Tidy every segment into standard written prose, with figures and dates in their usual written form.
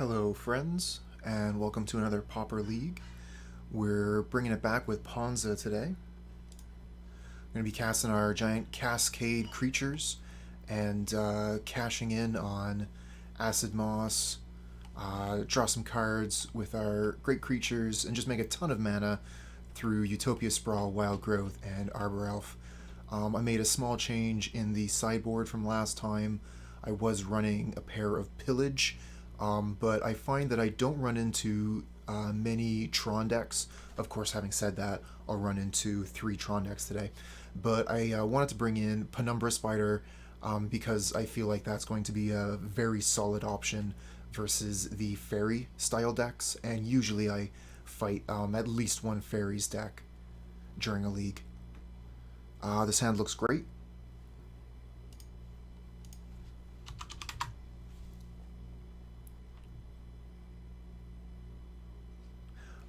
Hello friends, and welcome to another Pauper League. We're bringing it back with Ponza today. We're going to be casting our giant Cascade creatures and cashing in on Acid-Moss, draw some cards with our great creatures, and just make a ton of mana through Utopia Sprawl, Wild Growth, and Arbor Elf. I made a small change in the sideboard from last time. I was running a pair of Pillage, but I find that I don't run into many Tron decks. Of course, having said that, I'll run into 3 Tron decks today. But I wanted to bring in Penumbra Spider because I feel like that's going to be a very solid option versus the Fairy style decks, and usually I fight at least one Faeries deck during a league. This hand looks great.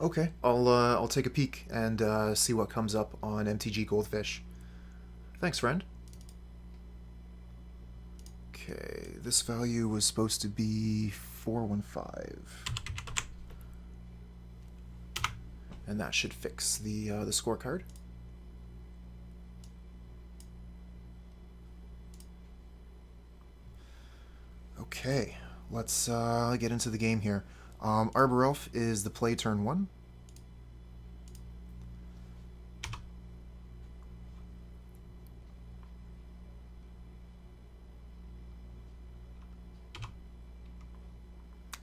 Okay, I'll take a peek and see what comes up on MtG Goldfish. Thanks, friend. Okay, this value was supposed to be 415, and that should fix the scorecard. Okay, let's get into the game here. Arbor Elf is the play turn 1.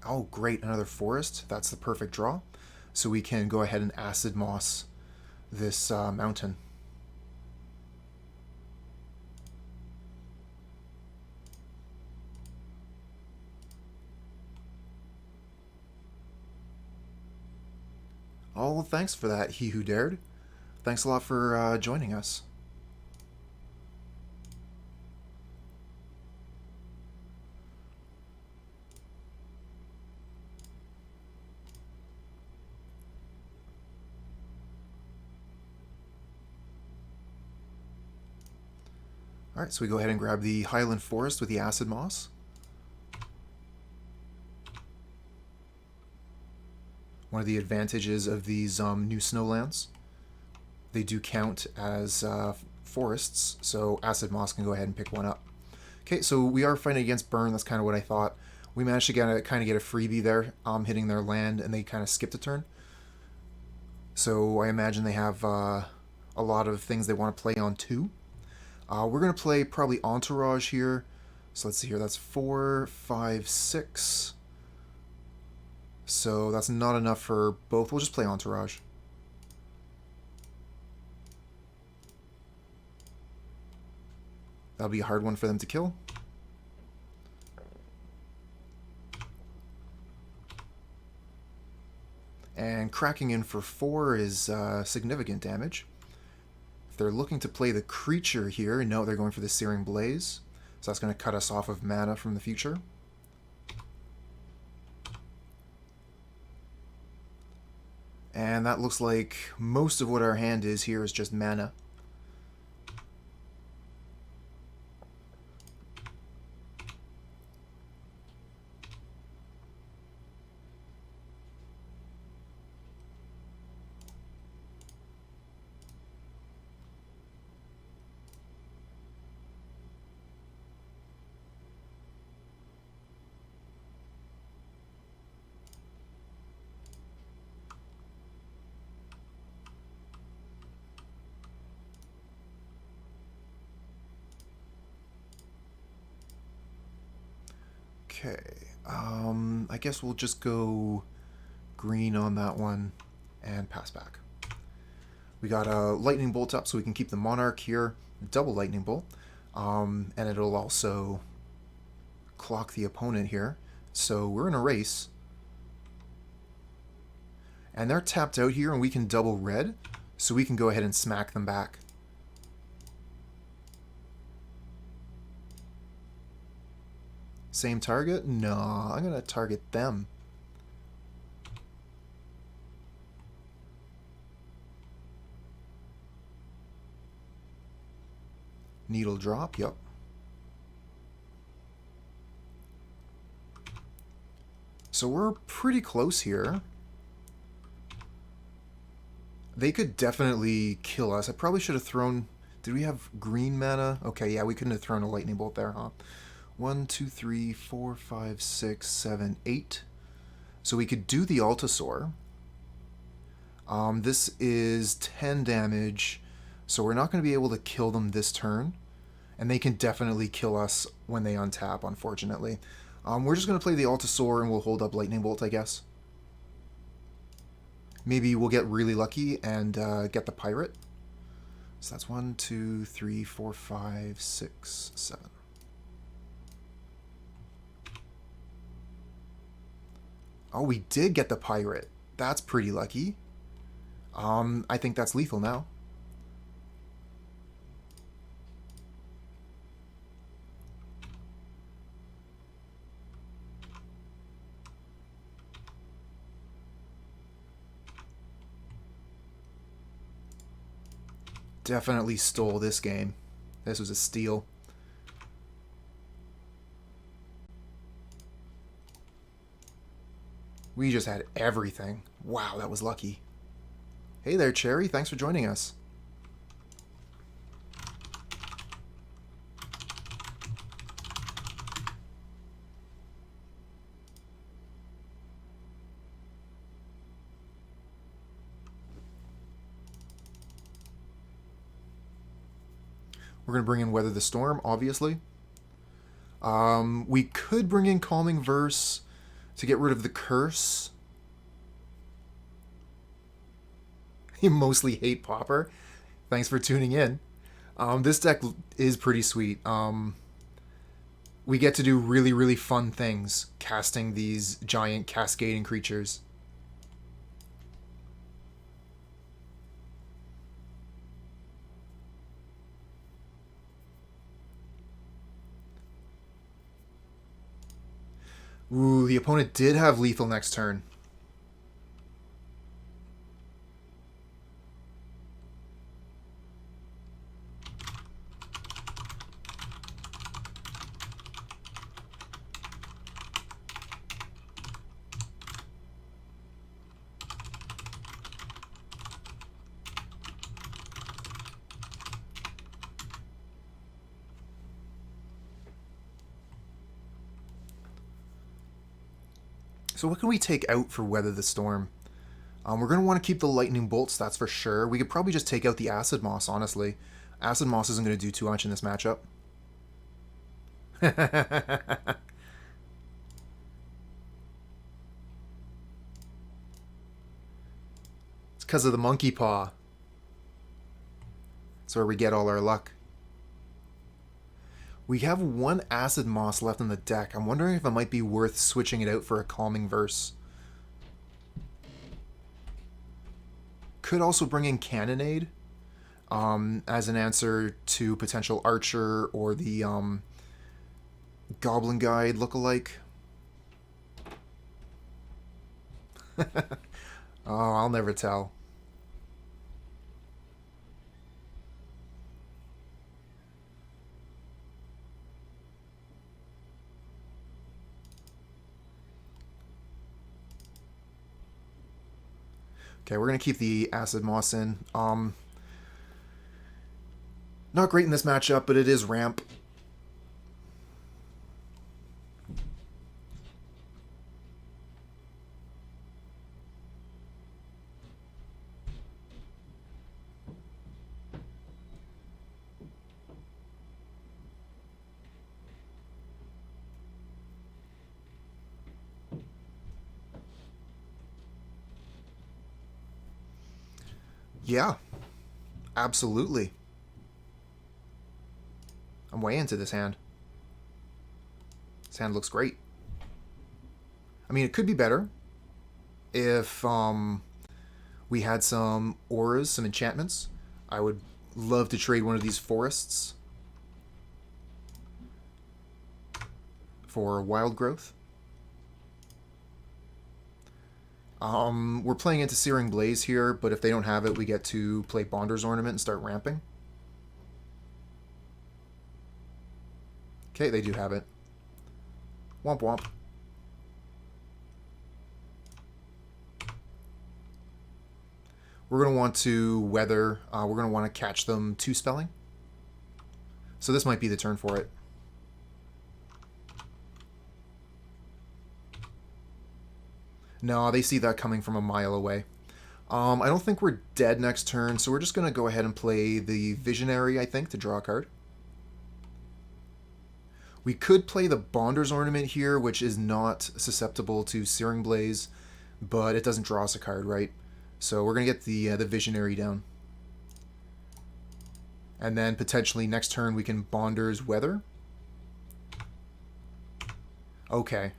Oh, great, another forest. That's the perfect draw. So we can go ahead and Acid-Moss this mountain. Oh, thanks for that, He Who Dared. Thanks a lot for joining us. Alright, so we go ahead and grab the Highland Forest with the Acid-Moss. One of the advantages of these new snowlands, they do count as forests, so Acid-Moss can go ahead and pick one up. Okay, so we are fighting against Burn. That's kind of what I thought. We managed to get a freebie there, hitting their land, and they kind of skipped a turn. So I imagine they have a lot of things they want to play on too. We're going to play probably Entourage here. So let's see here. That's 4, 5, 6. So that's not enough for both. We'll just play Entourage. That'll be a hard one for them to kill. And cracking in for 4 is significant damage. If they're looking to play the creature here, no, they're going for the Searing Blaze. So that's going to cut us off of mana from the future. And that looks like most of what our hand is here is just mana. Okay, I guess we'll just go green on that one and pass back. We got a lightning bolt up so we can keep the Monarch here, double lightning bolt, and it'll also clock the opponent here. So we're in a race, and they're tapped out here, and we can double red, so we can go ahead and smack them back. Same target? No, I'm going to target them. Needle drop, yep. So we're pretty close here. They could definitely kill us. I probably should have thrown... Did we have green mana? Okay, yeah, we couldn't have thrown a lightning bolt there, huh? 1, 2, 3, 4, 5, 6, 7, 8. So we could do the Altisaur. This is 10 damage, so we're not going to be able to kill them this turn. And they can definitely kill us when they untap, unfortunately. We're just going to play the Altisaur and we'll hold up Lightning Bolt, I guess. Maybe we'll get really lucky and get the Pirate. So that's 1, 2, 3, 4, 5, 6, 7. Oh, we did get the Pirate. That's pretty lucky. I think that's lethal now. Definitely stole this game. This was a steal. We just had everything. Wow, that was lucky. Hey there, Cherry. Thanks for joining us. We're going to bring in Weather the Storm, obviously. We could bring in Calming Verse to get rid of the curse. You mostly hate Pauper. Thanks for tuning in. This deck is pretty sweet. We get to do really, really fun things casting these giant cascading creatures. Ooh, the opponent did have lethal next turn. So what can we take out for Weather the Storm? We're going to want to keep the Lightning Bolts, that's for sure. We could probably just take out the Acid-Moss, honestly. Acid-Moss isn't going to do too much in this matchup. It's because of the Monkey Paw. That's where we get all our luck. We have one Acid-Moss left in the deck. I'm wondering if it might be worth switching it out for a Calming Verse. Could also bring in Cannonade as an answer to potential Archer or the Goblin Guide lookalike. Oh, I'll never tell. Okay, we're going to keep the Acid-Moss in. Not great in this matchup, but it is ramp. Yeah, absolutely. I'm way into this hand. This hand looks great. I mean, it could be better if we had some auras, some enchantments. I would love to trade one of these forests for wild growth. We're playing into Searing Blaze here, but if they don't have it, we get to play Bonder's Ornament and start ramping. Okay, they do have it. Womp womp. We're going to want to weather. We're going to want to catch them 2-spelling. So this might be the turn for it. No, they see that coming from a mile away. I don't think we're dead next turn, so we're just going to go ahead and play the Visionary, I think, to draw a card. We could play the Bonder's Ornament here, which is not susceptible to Searing Blaze, but it doesn't draw us a card, right? So we're going to get the Visionary down. And then potentially next turn we can Bonder's Weather. Okay.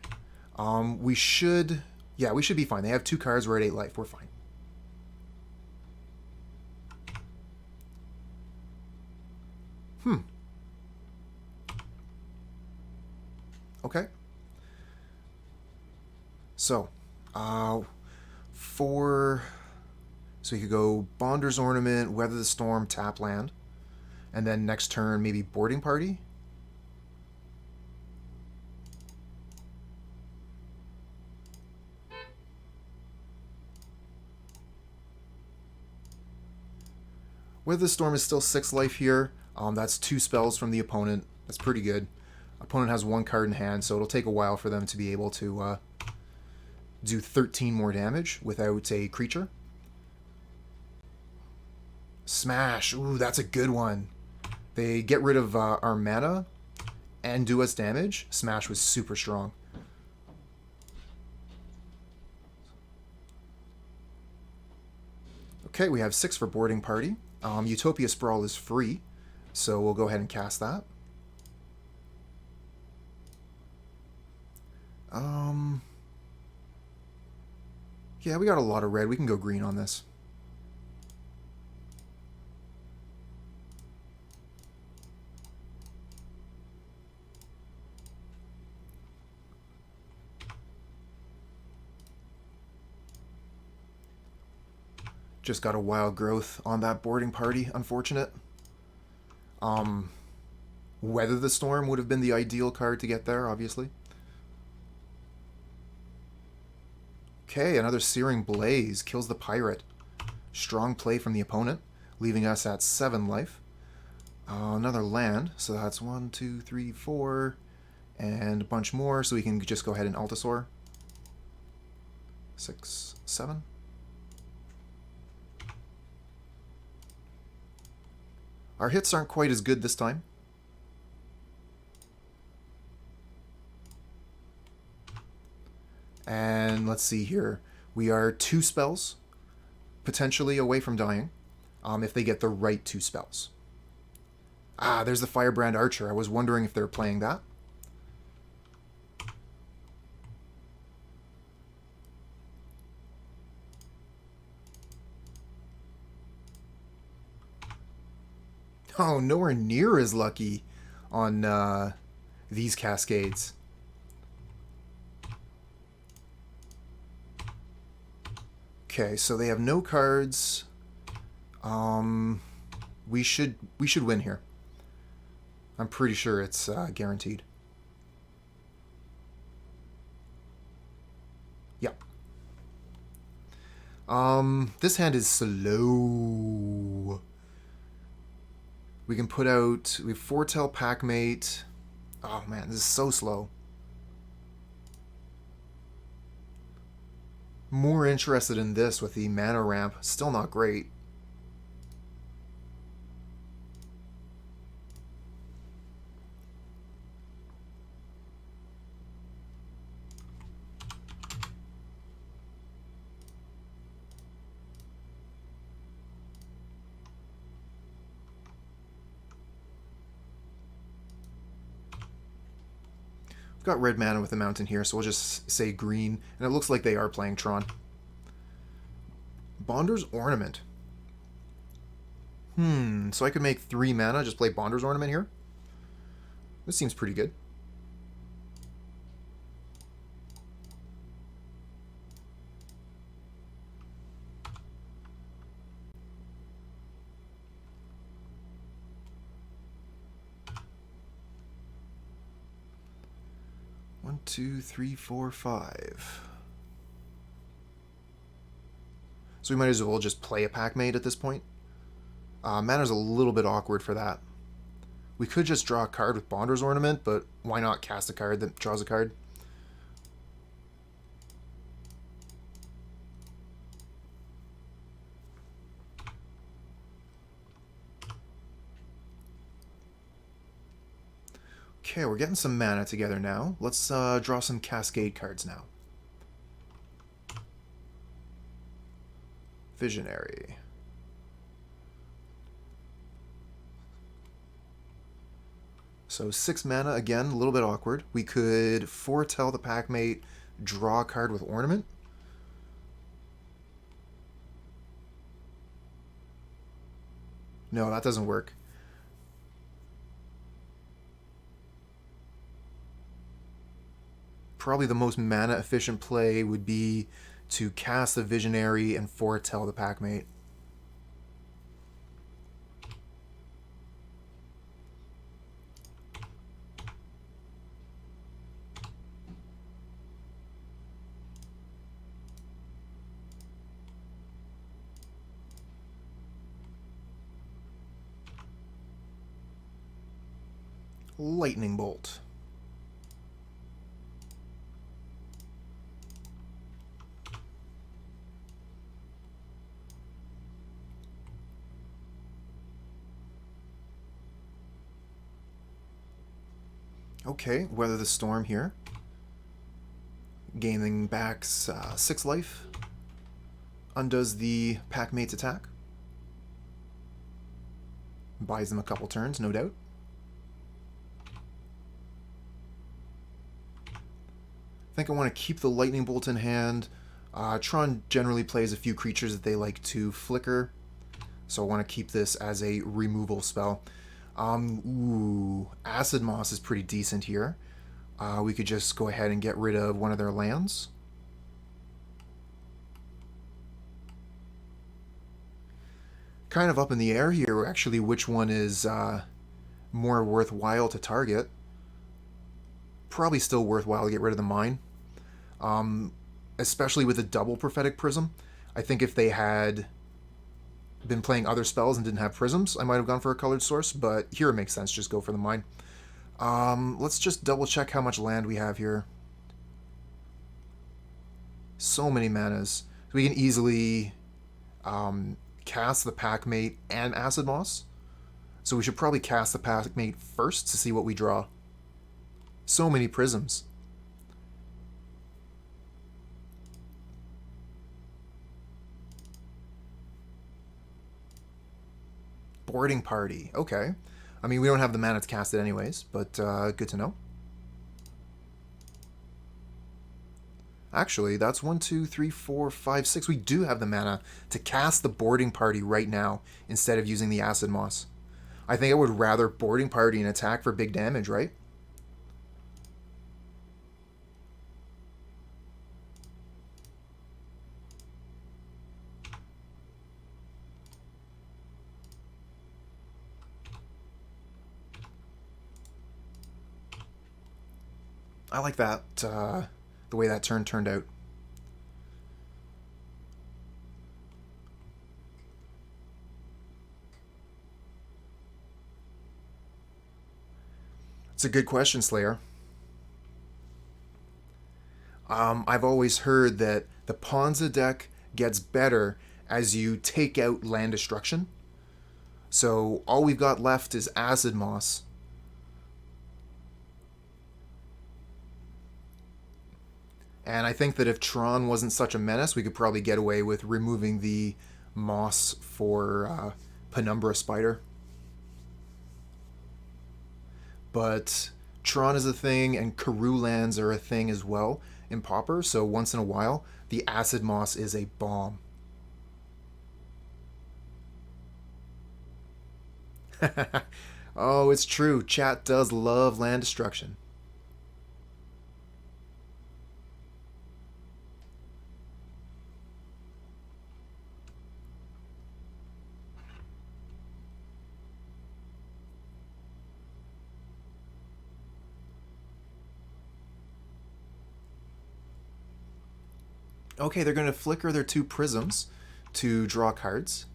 We should... Yeah, we should be fine. They have 2 cards. We're at 8 life. We're fine. Okay. So, so you could go Bonder's Ornament, Weather the Storm, tap land, and then next turn maybe Boarding Party. Weather the Storm is still 6 life here. That's 2 spells from the opponent. That's pretty good. Opponent has 1 card in hand, so it'll take a while for them to be able to do 13 more damage without a creature. Smash. Ooh, that's a good one. They get rid of our mana and do us damage. Smash was super strong. Okay, we have 6 for Boarding Party. Utopia Sprawl is free, so we'll go ahead and cast that. Yeah, we got a lot of red. We can go green on this. Just got a wild growth on that Boarding Party, unfortunate. Weather the Storm would have been the ideal card to get there, obviously. Okay, another Searing Blaze kills the pirate. Strong play from the opponent, leaving us at 7 life. Another land, so that's 1, 2, 3, 4, and a bunch more, so we can just go ahead and Altisaur. 6, 7. Our hits aren't quite as good this time. And let's see here. We are 2 spells, potentially away from dying, if they get the right 2 spells. Ah, there's the Firebrand Archer. I was wondering if they're playing that. Oh, nowhere near as lucky on these Cascades. Okay, so they have no cards. We should win here. I'm pretty sure it's guaranteed. Yeah. This hand is slow. We can put out... We have Foretell, Packmate. Oh man, this is so slow. More interested in this with the mana ramp. Still not great. We've got red mana with the mountain here, so we'll just say green. And it looks like they are playing Tron. Bonder's Ornament. So I could make 3 mana, just play Bonder's Ornament here? This seems pretty good. One, 2, 3, 4, 5. So So we might as well just play a Packmate at this point. Mana's a little bit awkward for that. We could just draw a card with Bonder's Ornament, but why not cast a card that draws a card? Okay, we're getting some mana together now. Let's draw some Cascade cards now. Visionary. So 6 mana, again, a little bit awkward. We could foretell the Packmate, draw a card with Ornament. No, that doesn't work. Probably the most mana efficient play would be to cast the Visionary and foretell the Packmate. Lightning Bolt. Okay, Weather the Storm here. Gaining back 6 life. Undoes the Packmate's attack. Buys them a couple turns, no doubt. I think I want to keep the Lightning Bolt in hand. Tron generally plays a few creatures that they like to flicker, so I want to keep this as a removal spell. Acid-Moss is pretty decent here. We could just go ahead and get rid of one of their lands. Kind of up in the air here, actually, which one is more worthwhile to target. Probably still worthwhile to get rid of the Mine. Especially with a double Prophetic Prism. I think if they had been playing other spells and didn't have prisms, I might have gone for a colored source, but here it makes sense, just go for the Mine. Let's just double check how much land we have here. So many manas. We can easily cast the Packmate and Acid-Moss. So we should probably cast the Packmate first to see what we draw. So many prisms. Boarding Party. Okay. I mean, we don't have the mana to cast it anyways, but good to know. Actually, that's 1, 2, 3, 4, 5, 6. We do have the mana to cast the Boarding Party right now instead of using the Acid-Moss. I think I would rather Boarding Party and attack for big damage, right? I like that, the way that turn turned out. It's a good question, Slayer. I've always heard that the Ponza deck gets better as you take out land destruction. So all we've got left is Acid-Moss. And I think that if Tron wasn't such a menace, we could probably get away with removing the moss for Penumbra Spider. But Tron is a thing, and Gruul lands are a thing as well in Pauper, so once in a while, the Acid-Moss is a bomb. Oh, it's true. Chat does love land destruction. Okay, they're going to flicker their 2 prisms. to draw cards.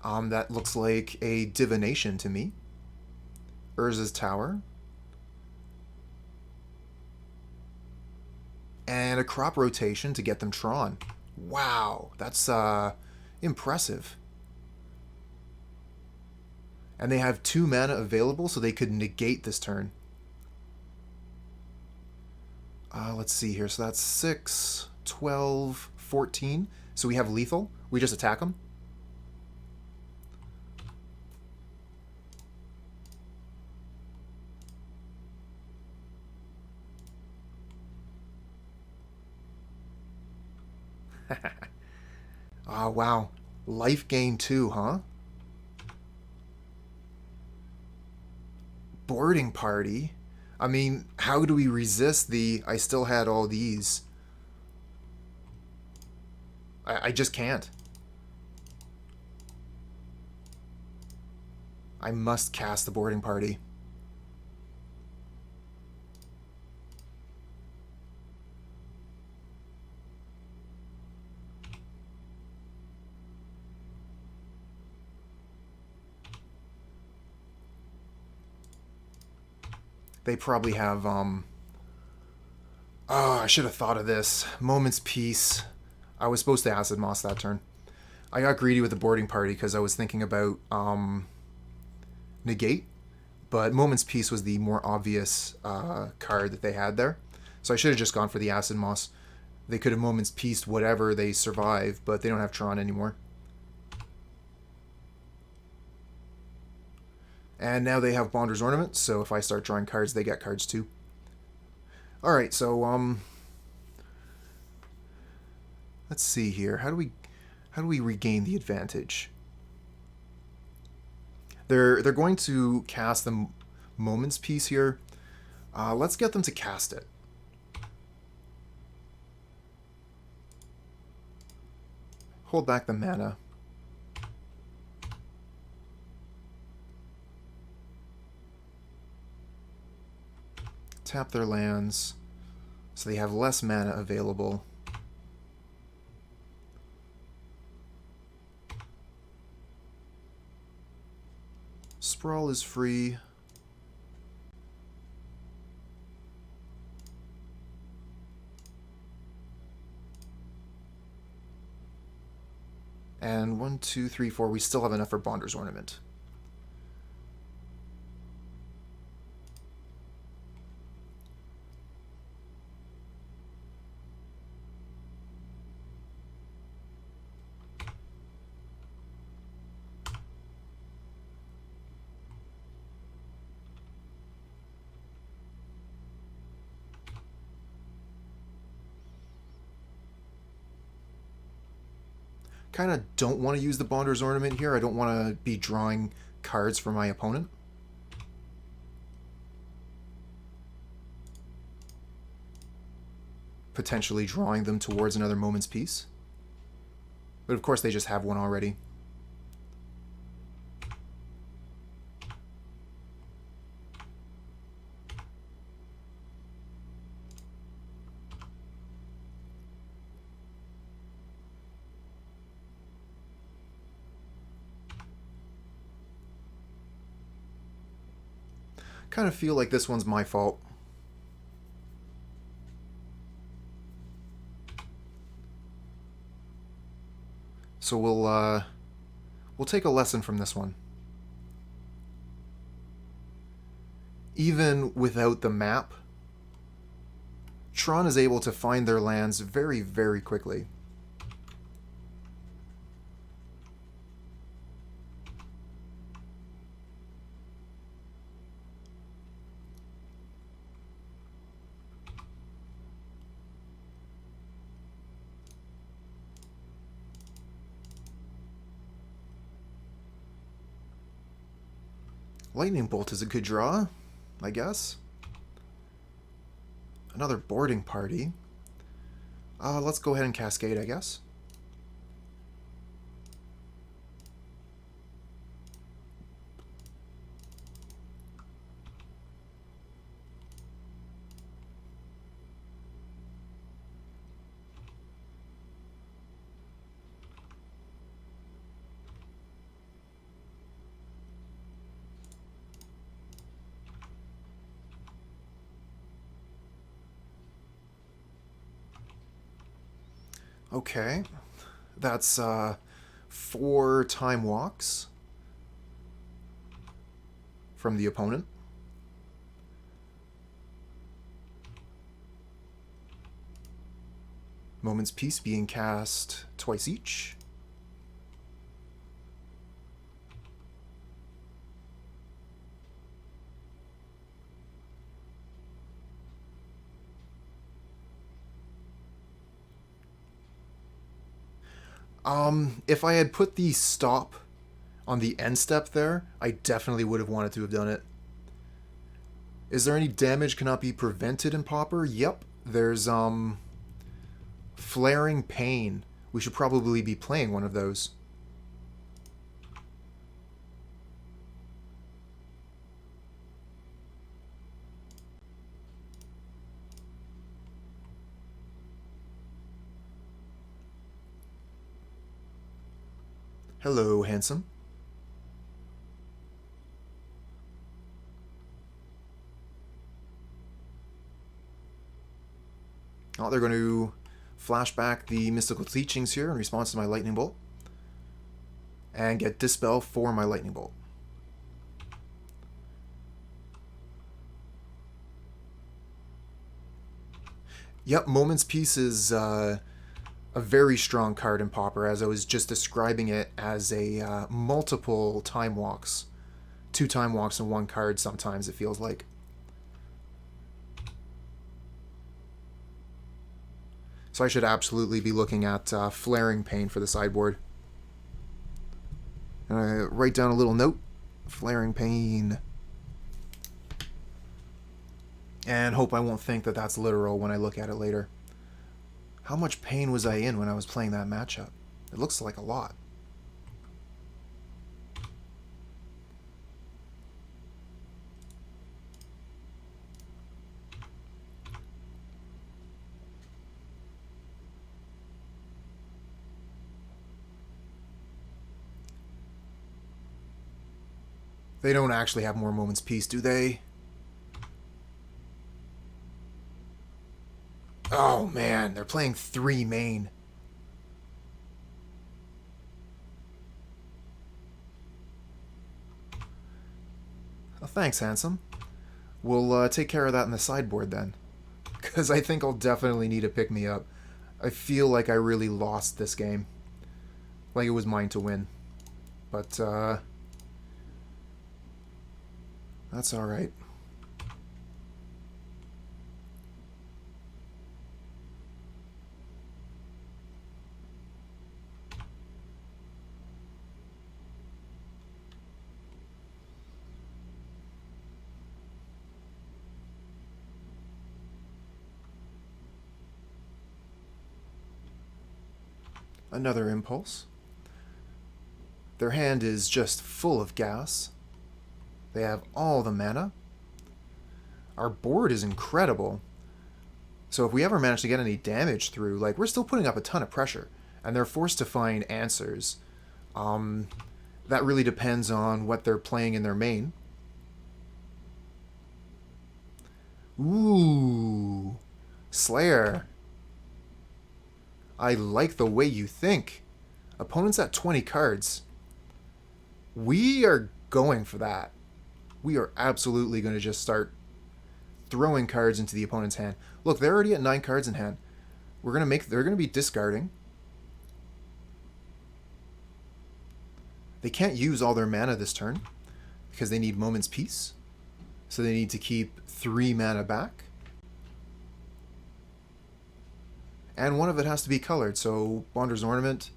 That looks like a Divination to me. Urza's Tower. And a crop rotation to get them Tron. Wow, that's impressive. And they have 2 mana available, so they could negate this turn. Let's see here. So that's 6, 12, 14. So we have lethal. We just attack them. Oh, wow. Life gain 2, huh? Boarding party? I mean, how do we resist the I still had all these? I just can't. I must cast the boarding party. They probably have, oh, I should have thought of this. Moment's Peace. I was supposed to Acid-Moss that turn. I got greedy with the boarding party because I was thinking about, negate. But Moment's Peace was the more obvious card that they had there. So I should have just gone for the Acid-Moss. They could have Moment's Peaced whatever they survive, but they don't have Tron anymore. And now they have Bonder's Ornament, so if I start drawing cards, they get cards too. Alright, so, let's see here. How do we regain the advantage? They're going to cast the Moment's Peace here. Let's get them to cast it. Hold back the mana. Tap their lands, so they have less mana available. Sprawl is free. And 1, 2, 3, 4, we still have enough for Bonder's Ornament. Kind of don't want to use the Bonder's Ornament here. I don't want to be drawing cards for my opponent. Potentially drawing them towards another Moment's Peace. But of course they just have one already. Kind of feel like this one's my fault. So we'll take a lesson from this one. Even without the map, Tron is able to find their lands very, very quickly. Lightning Bolt is a good draw, I guess. Another boarding party. Let's go ahead and Cascade, I guess. Okay. That's 4 time walks from the opponent. Moment's Peace being cast twice each. If I had put the stop on the end step there, I definitely would have wanted to have done it. Is there any damage cannot be prevented in Pauper? Yep. There's, Flaring Pain. We should probably be playing one of those. Hello, handsome. Oh, they're going to flash back the Mystical Teachings here in response to my Lightning Bolt. And get Dispel for my Lightning Bolt. Yep, Moment's Peace is a very strong card in Pauper, as I was just describing it as a multiple time walks. 2 time walks in 1 card sometimes, it feels like. So I should absolutely be looking at Flaring Pain for the sideboard. And I write down a little note. Flaring Pain. And hope I won't think that that's literal when I look at it later. How much pain was I in when I was playing that matchup? It looks like a lot. They don't actually have more Moment's Peace, do they? Oh man, they're playing 3 main. Oh, thanks, handsome. We'll take care of that in the sideboard then. Because I think I'll definitely need a pick-me-up. I feel like I really lost this game. Like it was mine to win. But, that's alright. Another impulse. Their hand is just full of gas. They have all the mana. Our board is incredible. So if we ever manage to get any damage through, like, we're still putting up a ton of pressure. And they're forced to find answers. That really depends on what they're playing in their main. Ooh. Slayer. I like the way you think. Opponent's at 20 cards. We are going for that. We are absolutely going to just start throwing cards into the opponent's hand. Look, they're already at 9 cards in hand. They're going to be discarding. They can't use all their mana this turn because they need Moment's Peace. So they need to keep 3 mana back. And one of it has to be colored, so Bonder's Ornament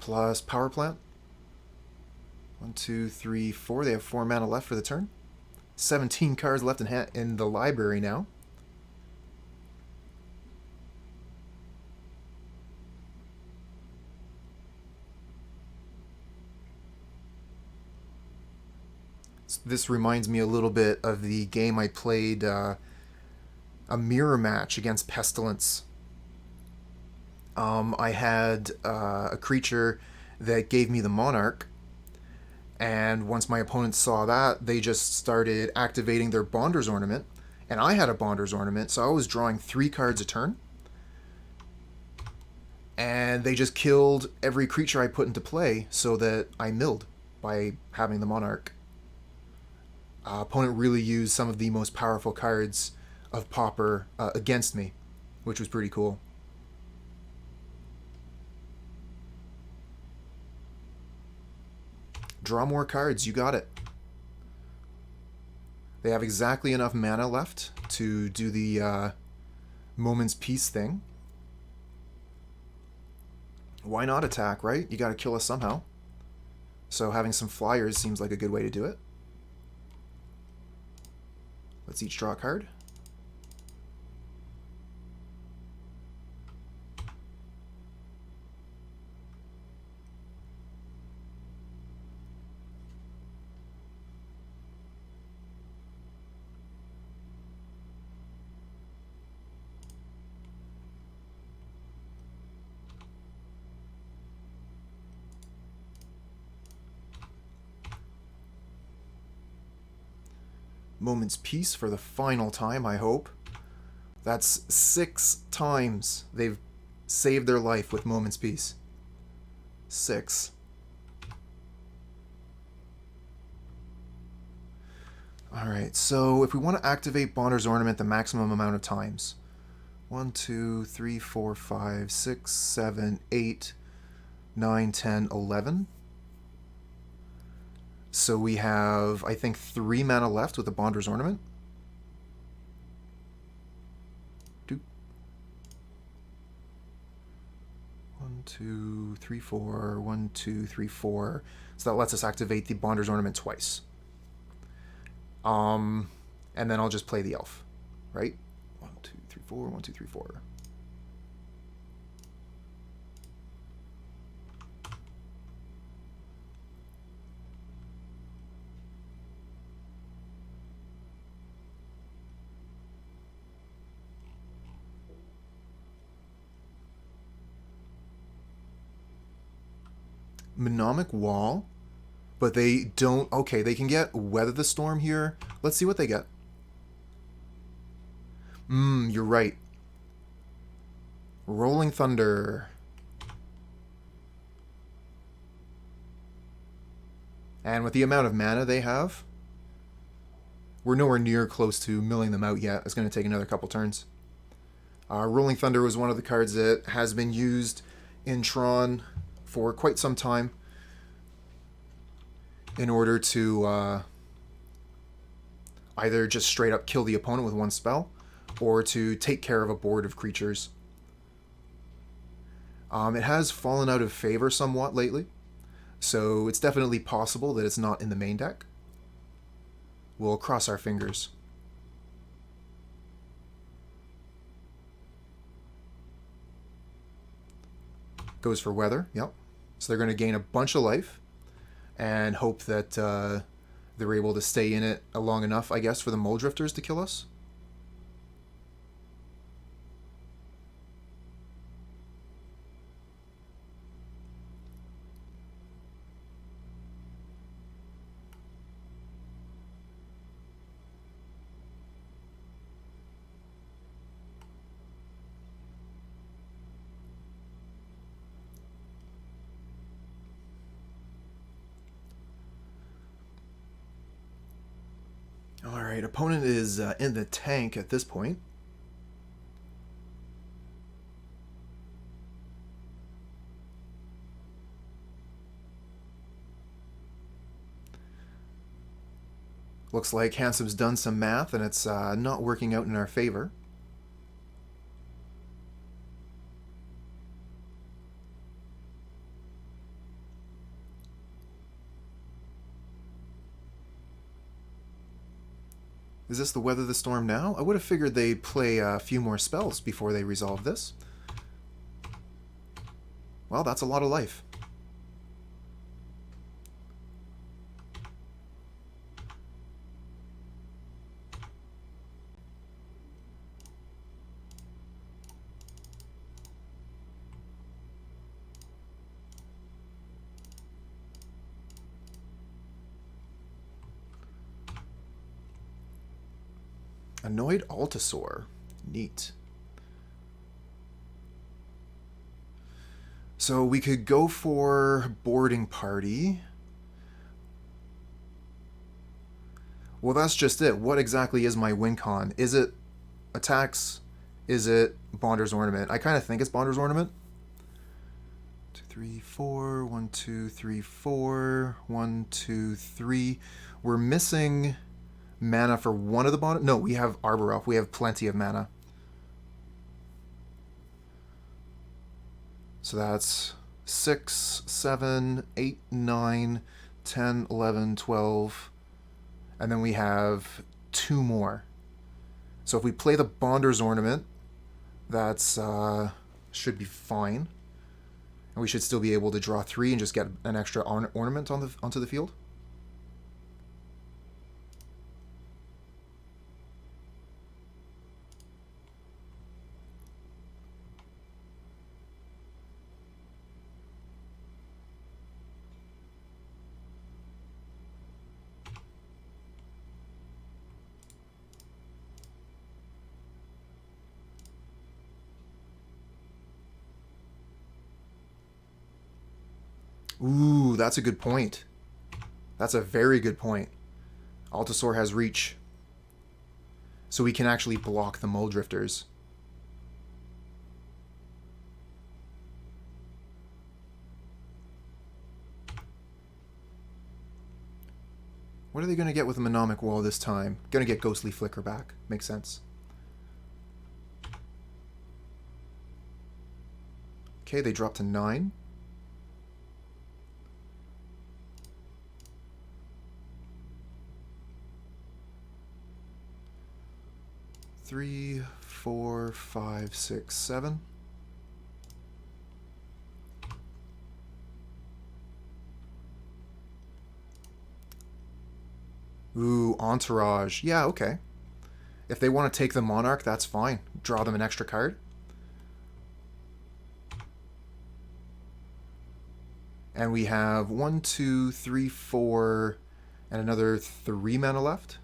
plus Power Plant. 1, 2, 3, 4. They have 4 mana left for the turn. 17 cards left in the library now. This reminds me a little bit of the game I played, a mirror match against Pestilence. I had a creature that gave me the Monarch, and once my opponents saw that, they just started activating their Bonder's Ornament, and I had a Bonder's Ornament, so I was drawing 3 cards a turn. And they just killed every creature I put into play so that I milled by having the Monarch. Opponent really used some of the most powerful cards of Pauper against me, which was pretty cool. Draw more cards, you got it. They have exactly enough mana left to do the Moment's Peace thing. Why not attack, right? You gotta kill us somehow. So having some flyers seems like a good way to do it. Let's each draw a card. Moment's Peace for the final time, I hope. That's 6 times they've saved their life with Moment's Peace. 6. Alright, so if we want to activate Bonder's Ornament the maximum amount of times. 1, 2, 3, 4, 5, 6, 7, 8, 9, 10, 11. So we have, I think, 3 mana left with the Bonder's Ornament. 2. 1, 2, 3, 4. 1, 2, 3, 4. So that lets us activate the Bonder's Ornament twice. And then I'll just play the elf, right? 1, 2, 3, 4. 1, 2, 3, 4. Mnemonic Wall, but they don't... Okay, they can get Weather the Storm here. Let's see what they get. You're right. Rolling Thunder. And with the amount of mana they have, we're nowhere near close to milling them out yet. It's going to take another couple turns. Rolling Thunder was one of the cards that has been used in Tron for quite some time in order to either just straight up kill the opponent with one spell or to take care of a board of creatures. It has fallen out of favor somewhat lately, so it's definitely possible that it's not in the main deck. We'll cross our fingers. Goes for Weather, yep. So they're going to gain a bunch of life and hope that they're able to stay in it long enough, I guess, for the Mole Drifters to kill us. Alright, opponent is in the tank at this point. Looks like Handsome's done some math and it's not working out in our favor. Is this the Weather the Storm now? I would have figured they'd play a few more spells before they resolve this. Well, that's a lot of life. Annoyed Altisaur. Neat. So we could go for boarding party. Well, that's just it. What exactly is my win con? Is it attacks? Is it Bonder's Ornament? I kind of think it's Bonder's Ornament. 2, 3, 4. 1, 2, 3, 4. 1, 2, 3. We're missing mana for one of the Bonder. No, we have Arbor Elf. We have plenty of mana. So that's 6, 7, 8, 9, 10, 11, 12. And then we have 2 more. So if we play the Bonder's Ornament, that's should be fine. And we should still be able to draw 3 and just get an extra ornament onto the field. Ooh, that's a good point. That's a very good point. Altisaur has reach. So we can actually block the Muldrifters. What are they going to get with the Mnemonic Wall this time? Going to get Ghostly Flicker back. Makes sense. Okay, they drop to 9. Three, 4, 5, 6, 7. Ooh, Entourage. Yeah, okay. If they want to take the Monarch, that's fine. Draw them an extra card. And we have 1, 2, 3, 4, and another 3 mana left.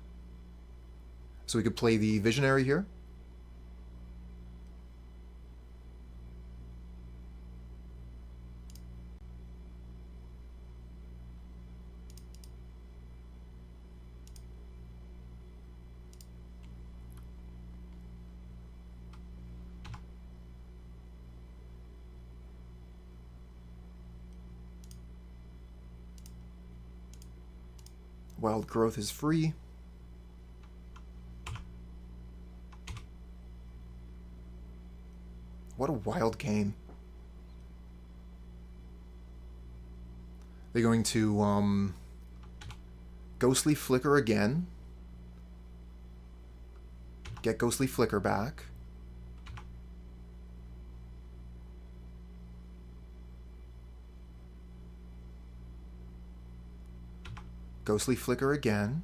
So we could play the Visionary here. Wild Growth is free. What a wild game. They're going to Ghostly Flicker again. Get Ghostly Flicker back. Ghostly Flicker again.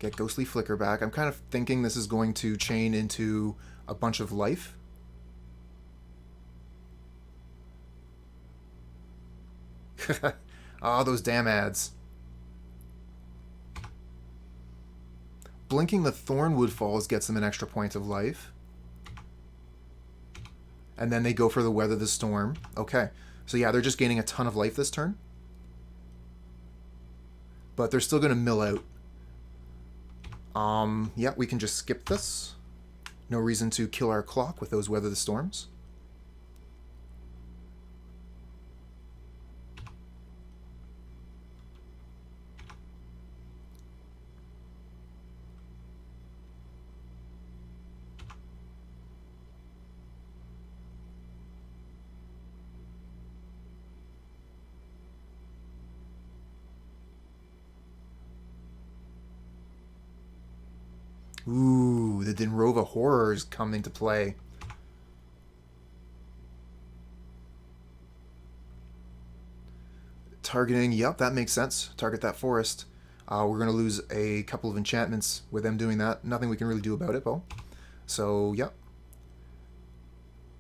Get Ghostly Flicker back. I'm kind of thinking this is going to chain into a bunch of life. Ah, those damn ads. Blinking the Thornwood Falls gets them an extra point of life. And then they go for the Weather the Storm. Okay. So yeah, they're just gaining a ton of life this turn. But they're still going to mill out. Yeah, we can just skip this. No reason to kill our clock with those Weather the Storms. Ooh, the Dinrova Horrors come into play. Targeting, yep, that makes sense. Target that forest. We're going to lose a couple of enchantments with them doing that. Nothing we can really do about it, though. So, yep.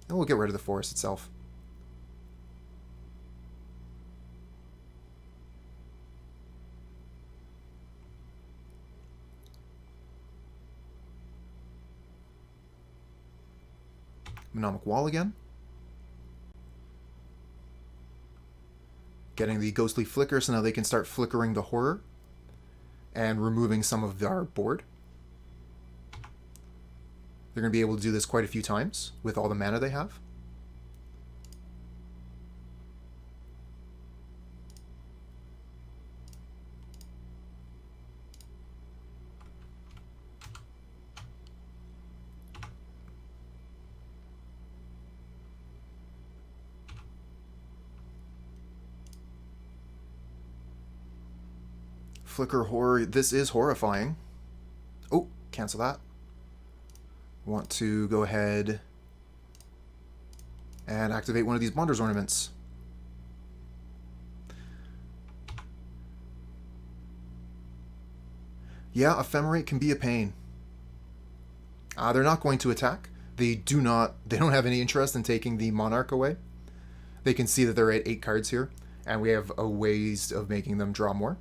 And we'll get rid of the forest itself. Mnemonic Wall again. getting the ghostly flicker, so now they can start flickering the horror and removing some of our board. They're going to be able to do this quite a few times with all the mana they have. Flicker horror. This is horrifying. Oh, cancel that. Want to go ahead and activate one of these Wander's Ornaments. Yeah, Ephemerate can be a pain. They're not going to attack. They don't have any interest in taking the Monarch away. They can see that they're at 8 cards here, and we have a ways of making them draw more.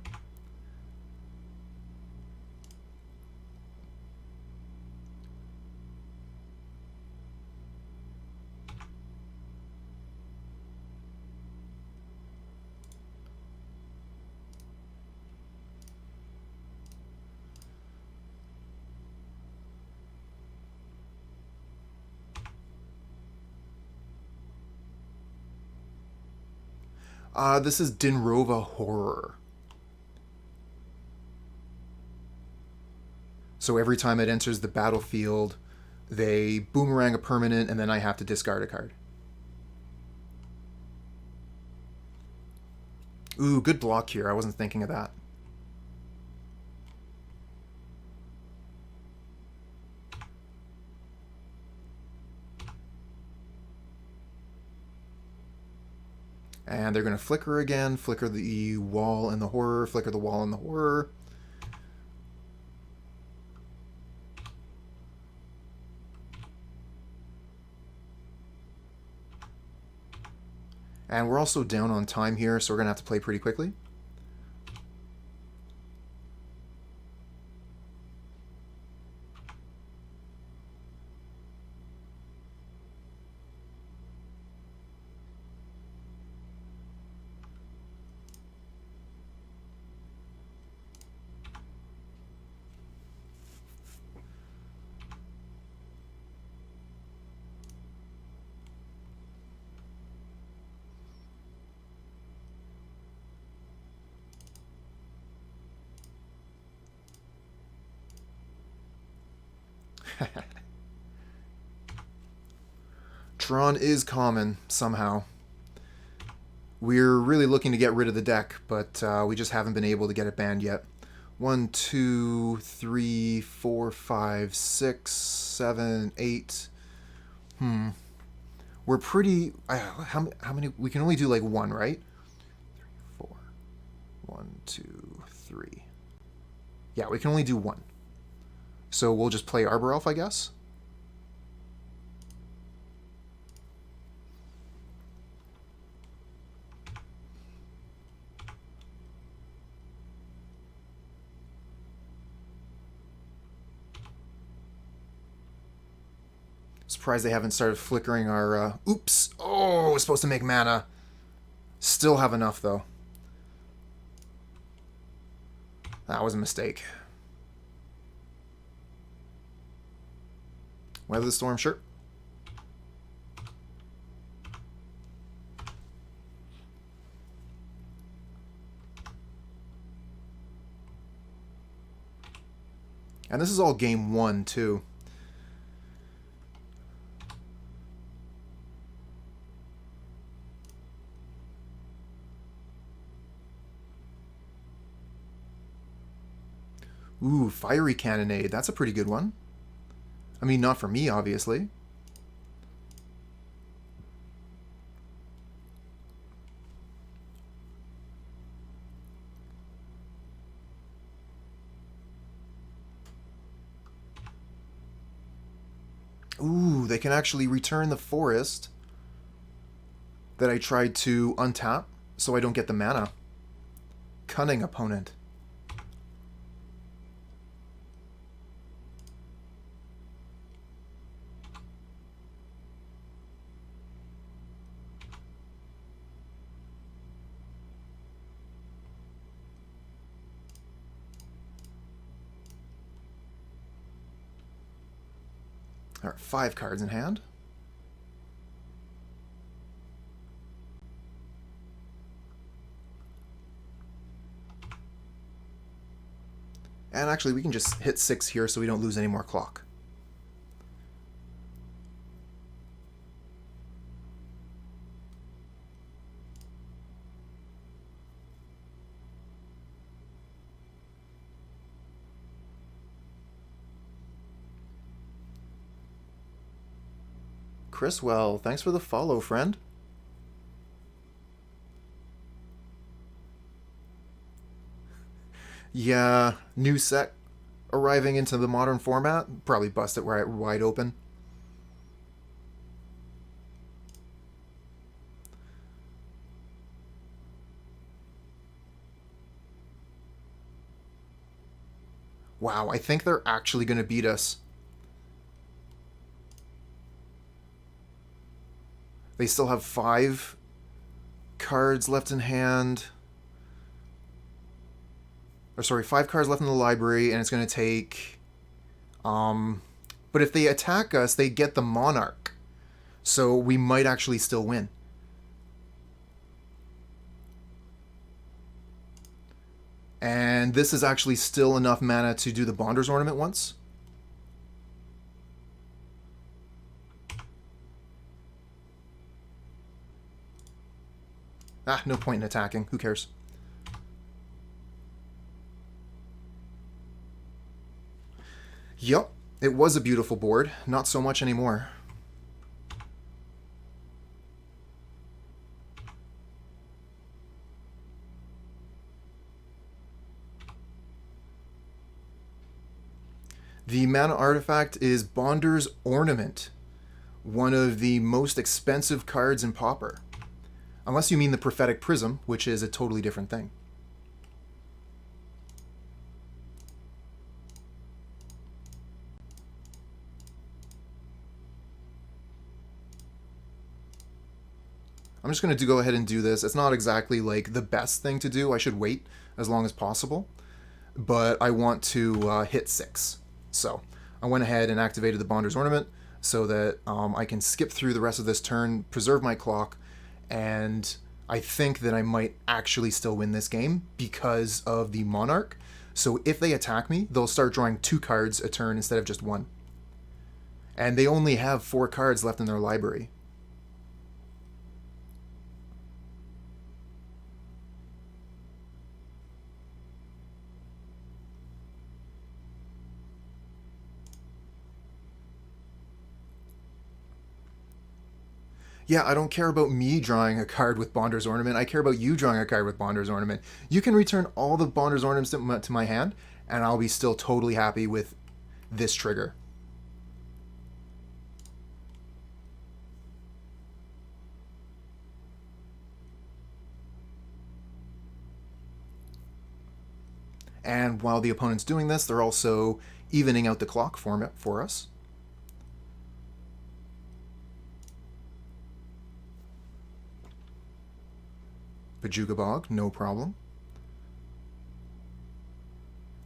This is Dinrova Horror. So every time it enters the battlefield, they boomerang a permanent, and then I have to discard a card. Ooh, good block here. I wasn't thinking of that. And they're going to flicker again, flicker the wall and the horror, flicker the wall and the horror. And we're also down on time here, so we're going to have to play pretty quickly. Tron is common, somehow. We're really looking to get rid of the deck, but we just haven't been able to get it banned yet. 1, 2, 3, 4, 5, 6, 7, 8. We're pretty... how many... We can only do like one, right? 3, 4. 1, 2, 3. Yeah, we can only do one. So we'll just play Arbor Elf, I guess? Surprised they haven't started flickering our... Oops! Oh, we're supposed to make mana. Still have enough, though. That was a mistake. Weather the Storm, sure. And this is all game 1, too. Ooh, Fiery Cannonade. That's a pretty good one. I mean, not for me, obviously. Ooh, they can actually return the forest that I tried to untap, so I don't get the mana. Cunning opponent. Alright, 5 cards in hand. And actually, we can just hit 6 here so we don't lose any more clock. Chriswell, thanks for the follow, friend. Yeah, new set arriving into the modern format. Probably bust it wide open. Wow, I think they're actually going to beat us. They still have 5 cards left in hand. Or sorry, 5 cards left in the library, and it's going to take... But if they attack us, they get the Monarch. So we might actually still win. And this is actually still enough mana to do the Bonder's Ornament once. Ah, no point in attacking. Who cares? Yup, it was a beautiful board. Not so much anymore. The mana artifact is Bonder's Ornament, one of the most expensive cards in Pauper. Unless you mean the Prophetic Prism, which is a totally different thing. I'm just going to go ahead and do this. It's not exactly like the best thing to do. I should wait as long as possible. But I want to hit 6. So I went ahead and activated the Bonder's Ornament so that I can skip through the rest of this turn, preserve my clock, and I think that I might actually still win this game because of the Monarch. So if they attack me, they'll start drawing 2 cards a turn instead of just 1. And they only have 4 cards left in their library. Yeah, I don't care about me drawing a card with Bonder's Ornament. I care about you drawing a card with Bonder's Ornament. You can return all the Bonder's Ornaments to my hand, and I'll be still totally happy with this trigger. And while the opponent's doing this, they're also evening out the clock format for us. Bajugabog, no problem.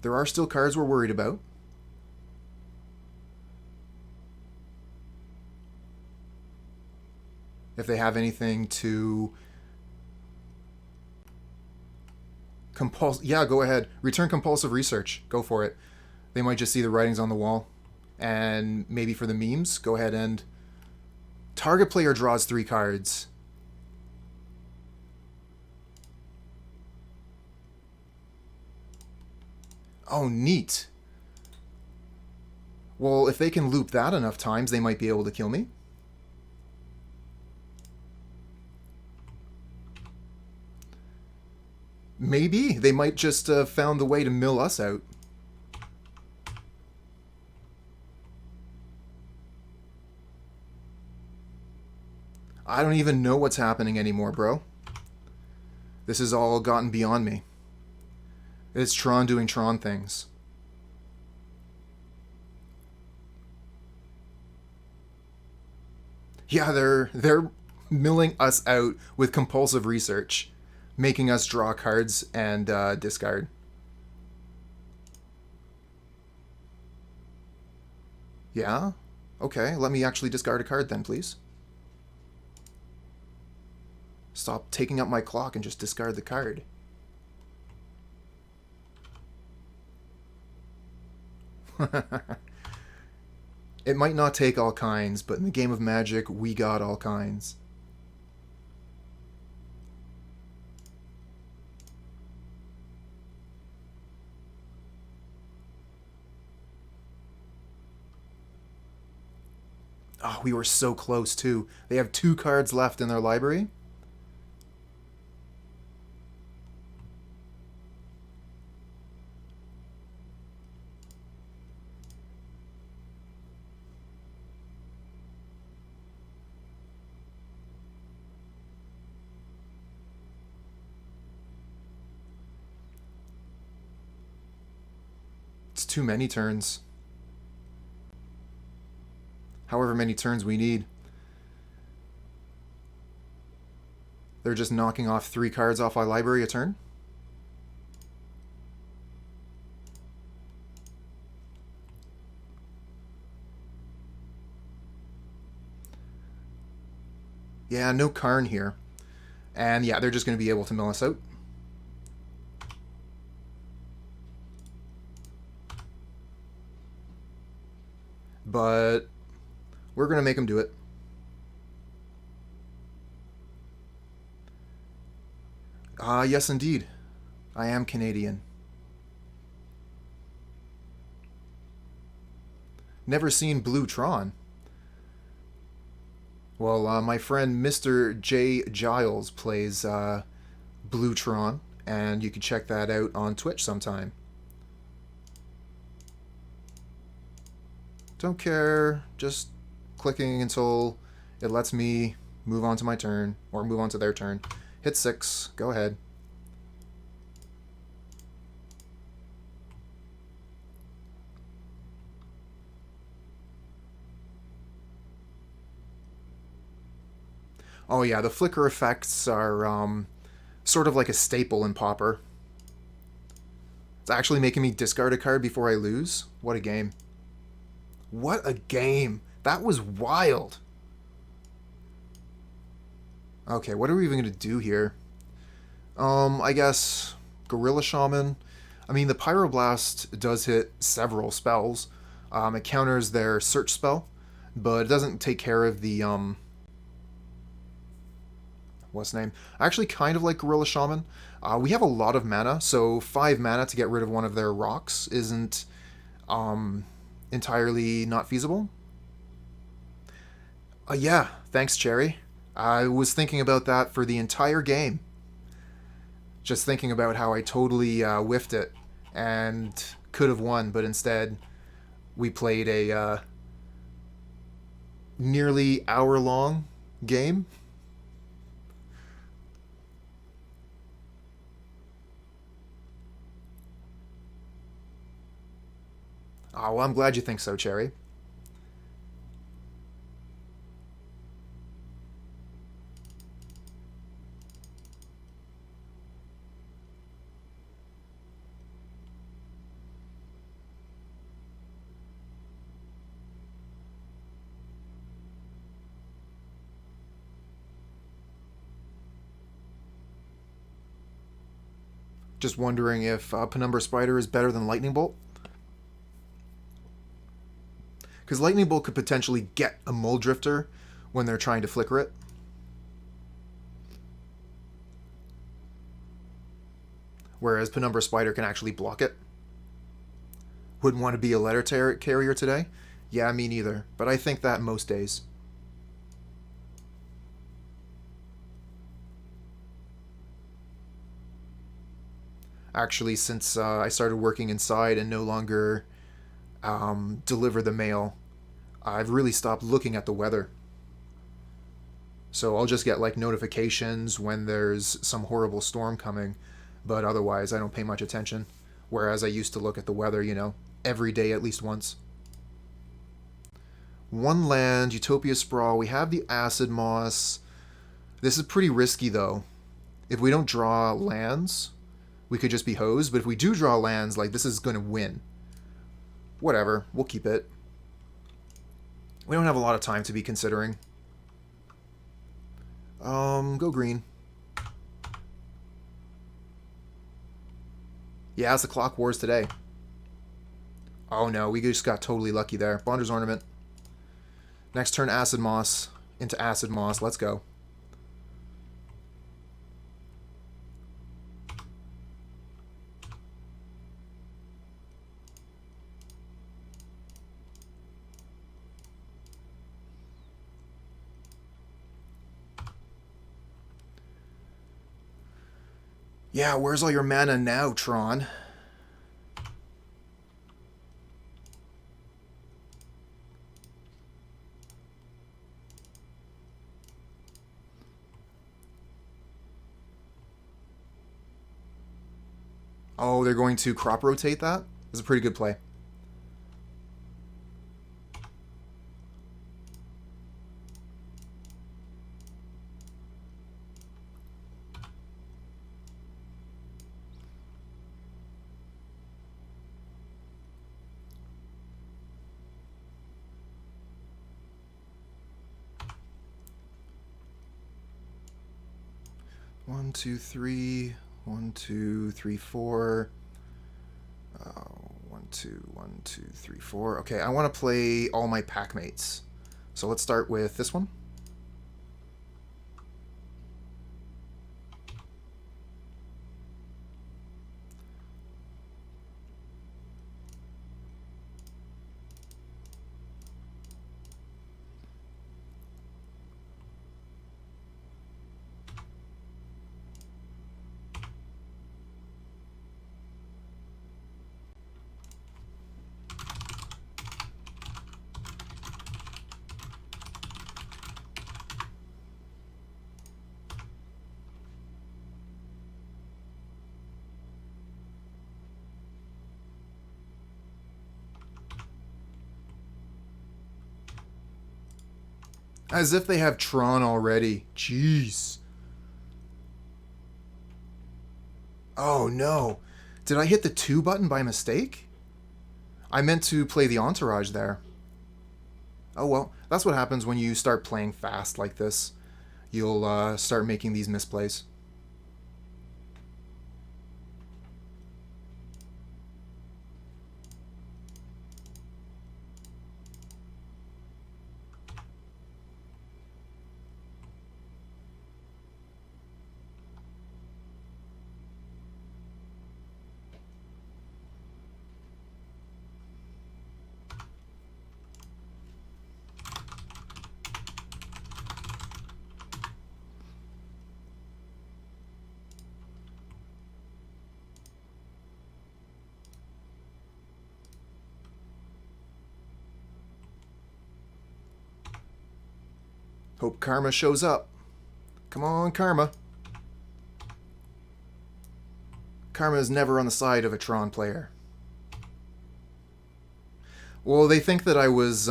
There are still cards we're worried about. If they have anything to yeah, go ahead. Return compulsive research. Go for it. They might just see the writings on the wall. And maybe for the memes, go ahead and target player draws 3 cards. Oh, neat. Well, if they can loop that enough times, they might be able to kill me. Maybe. They might just found the way to mill us out. I don't even know what's happening anymore, bro. This has all gotten beyond me. It's Tron doing Tron things. Yeah, they're milling us out with compulsive research, making us draw cards and discard. Yeah? Okay, let me actually discard a card then, please. Stop taking up my clock and just discard the card. It might not take all kinds, but in the game of Magic, we got all kinds. Oh, we were so close, too. They have 2 cards left in their library. It's too many turns. However many turns we need. They're just knocking off 3 cards off our library a turn. Yeah, no Karn here. And yeah, they're just going to be able to mill us out. But we're going to make them do it. Yes, indeed. I am Canadian. Never seen Blue Tron. Well, my friend Mr. J. Giles plays Blue Tron, and you can check that out on Twitch sometime. Don't care, just clicking until it lets me move on to my turn, or move on to their turn. Hit 6, go ahead. Oh yeah, the flicker effects are sort of like a staple in Pauper. It's actually making me discard a card before I lose. What a game. What a game. That was wild. Okay, what are we even going to do here? I guess Gorilla Shaman. I mean, the Pyroblast does hit several spells. It counters their search spell, but it doesn't take care of the, what's the name? I actually kind of like Gorilla Shaman. We have a lot of mana, so 5 mana to get rid of one of their rocks isn't entirely not feasible. Yeah, thanks, Cherry. I was thinking about that for the entire game. Just thinking about how I totally whiffed it and could have won, but instead we played a nearly hour-long game. Oh, well, I'm glad you think so, Cherry. Just wondering if Penumbra Spider is better than Lightning Bolt. Because Lightning Bolt could potentially get a Mole Drifter when they're trying to flicker it. Whereas Penumbra Spider can actually block it. Wouldn't want to be a letter carrier today? Yeah, me neither. But I think that most days. Actually, since I started working inside and no longer deliver the mail, I've really stopped looking at the weather. So I'll just get like notifications when there's some horrible storm coming, but otherwise I don't pay much attention. Whereas I used to look at the weather, you know, every day at least once. 1 land, Utopia Sprawl. We have the Acid-Moss. This is pretty risky though. If we don't draw lands, we could just be hosed, but if we do draw lands, like, this is going to win. Whatever, we'll keep it. We don't have a lot of time to be considering. Go green. Yeah, it's the Clock Wars today. Oh no, we just got totally lucky there. Bonder's Ornament. Next turn, Acid-Moss into Acid-Moss. Let's go. Yeah, where's all your mana now, Tron? Oh, they're going to crop rotate that? That's a pretty good play. One, two, three. 1, 2, 3, 4. 1, 2, 3, 4. Okay, I want to play all my Packmates. So let's start with this one. As if they have Tron already. Jeez. Oh no. Did I hit the 2 button by mistake? I meant to play the Entourage there. Oh well, that's what happens when you start playing fast like this. You'll start making these misplays. Hope Karma shows up. Come on, Karma. Karma is never on the side of a Tron player. Well, they think that I was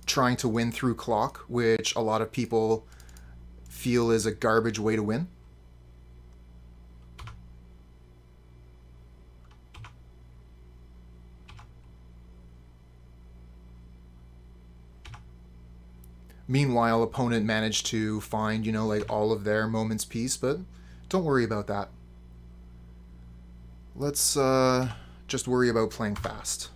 trying to win through clock, which a lot of people feel is a garbage way to win. Meanwhile, opponent managed to find, you know, like all of their moment's peace, but don't worry about that. Let's just worry about playing fast.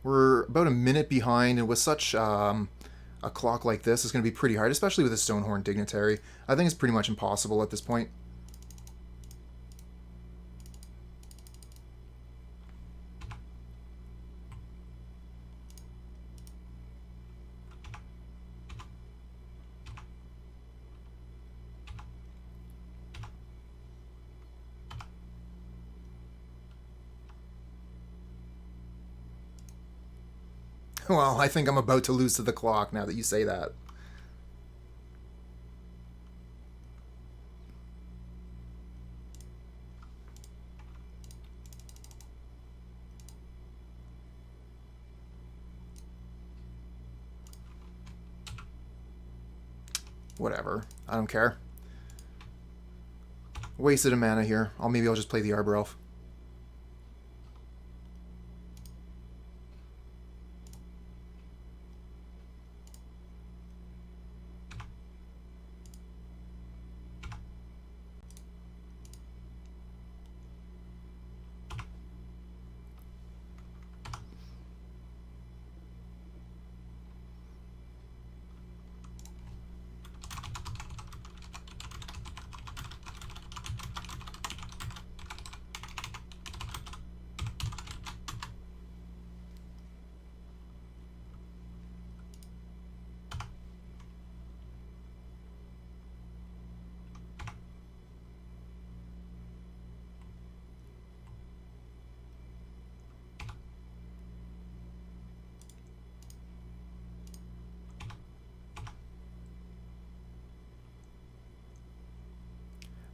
We're about a minute behind, and with such a clock like this, it's going to be pretty hard, especially with a Stonehorn Dignitary. I think it's pretty much impossible at this point. Well, I think I'm about to lose to the clock now that you say that. Whatever. I don't care. Wasted a mana here. Maybe I'll just play the Arbor Elf.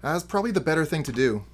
That's probably the better thing to do.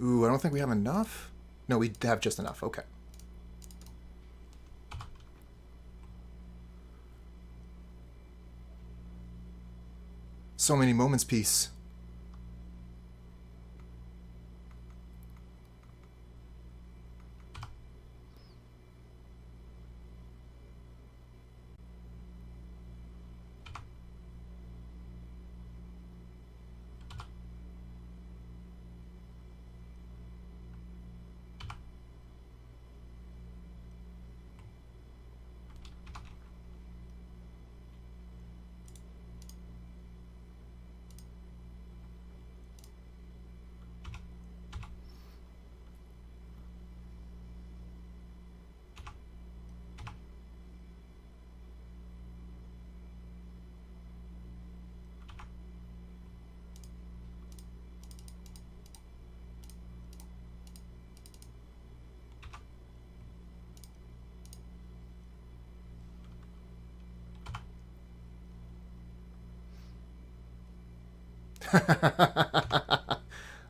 Ooh, I don't think we have enough. No, we have just enough. Okay. So many moments piece.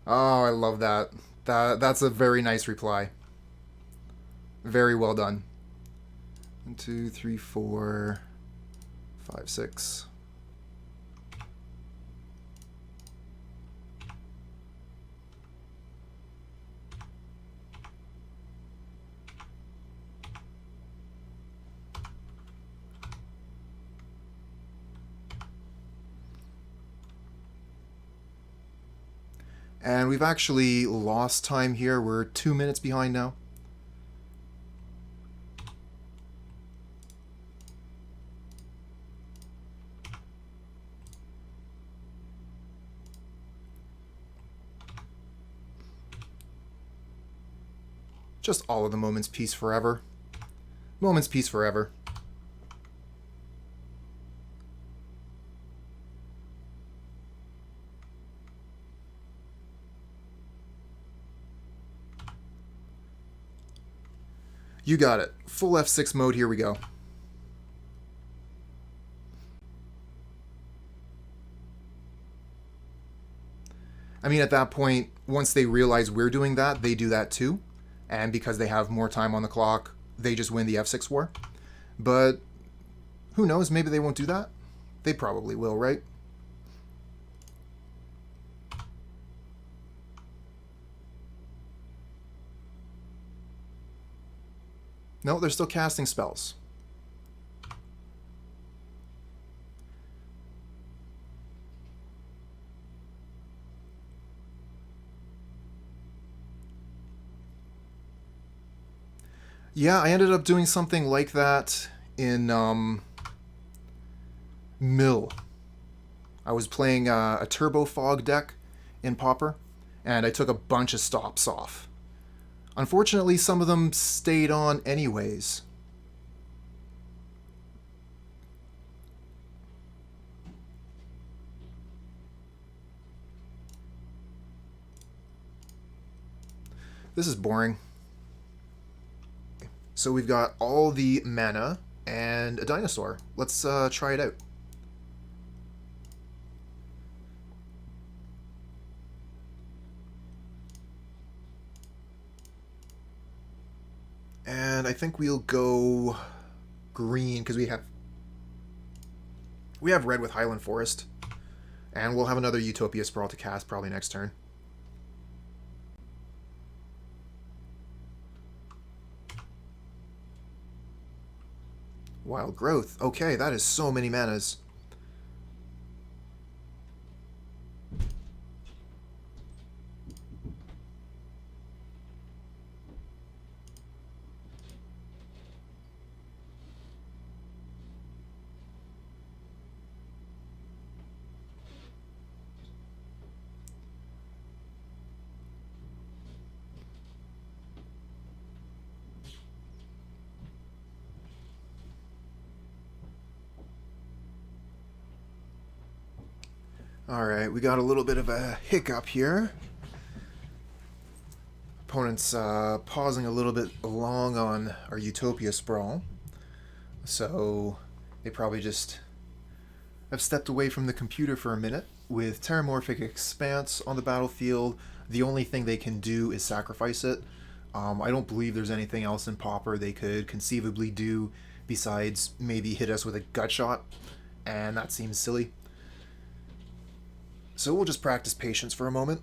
Oh, I love that. That's a very nice reply. Very well done. 1, 2, 3, 4, 5, 6. And we've actually lost time here. We're 2 minutes behind now. Just all of the moments piece forever. Moments piece forever. You got it. Full F6 mode, here we go. I mean, at that point, once they realize we're doing that, they do that too. And because they have more time on the clock, they just win the F6 war. But who knows? Maybe they won't do that. They probably will, right? No, they're still casting spells. Yeah, I ended up doing something like that in Mill. I was playing a Turbo Fog deck in Pauper, and I took a bunch of stops off. Unfortunately, some of them stayed on anyways. This is boring. So we've got all the mana and a dinosaur. Let's try it out. And I think we'll go green because we have red with Highland Forest. And we'll have another Utopia Sprawl to cast probably next turn. Wild Growth. Okay, that is so many manas. Alright, we got a little bit of a hiccup here. Opponent's pausing a little bit long on our Utopia Sprawl. So they probably just have stepped away from the computer for a minute. With Terramorphic Expanse on the battlefield, the only thing they can do is sacrifice it. I don't believe there's anything else in Pauper they could conceivably do besides maybe hit us with a gut shot, and that seems silly. So we'll just practice patience for a moment.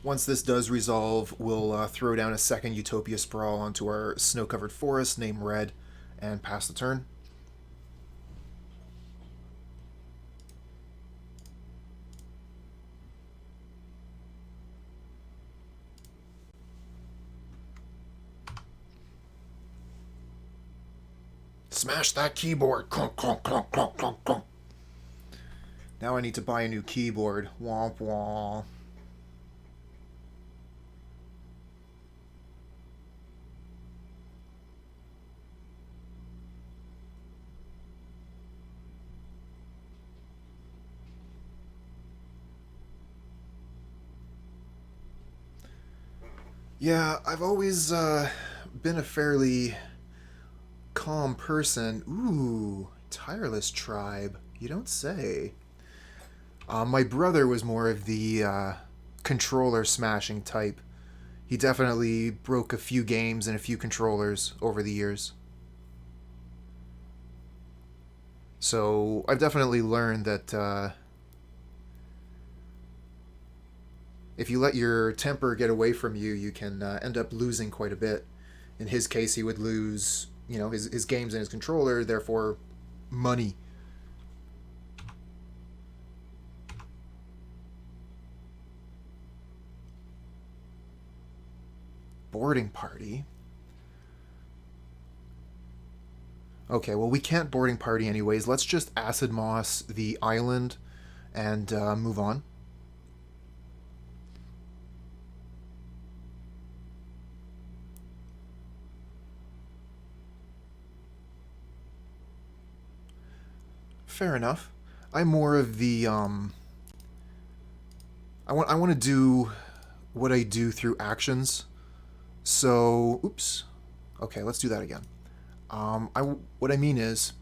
Once this does resolve, we'll throw down a second Utopia Sprawl onto our snow-covered forest named Red and pass the turn. Smash that keyboard! Clunk, clunk, clunk, clunk, clunk, clunk. Now I need to buy a new keyboard. Womp womp. Yeah, I've always been a fairly calm person. Ooh, Tireless Tribe. You don't say. My brother was more of the controller smashing type. He definitely broke a few games and a few controllers over the years. So I've definitely learned that if you let your temper get away from you, you can end up losing quite a bit. In his case, he would lose, you know, his games and his controller, therefore money. Boarding party? Okay, well, we can't boarding party anyways. Let's just Acid-Moss the island and move on. Fair enough. I'm more of the I want to do what I do through actions. So, oops. Okay, let's do that again. What I mean is,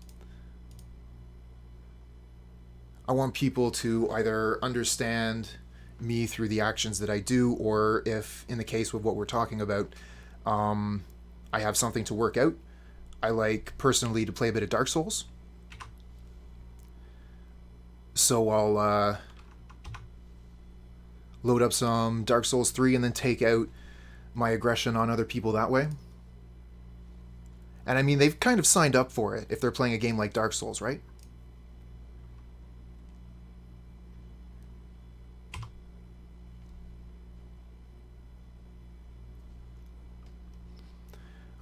I want people to either understand me through the actions that I do, or if, in the case of what we're talking about, I have something to work out. I like, personally, to play a bit of Dark Souls. So I'll load up some Dark Souls 3 and then take out my aggression on other people that way. And I mean, they've kind of signed up for it if they're playing a game like Dark Souls, right?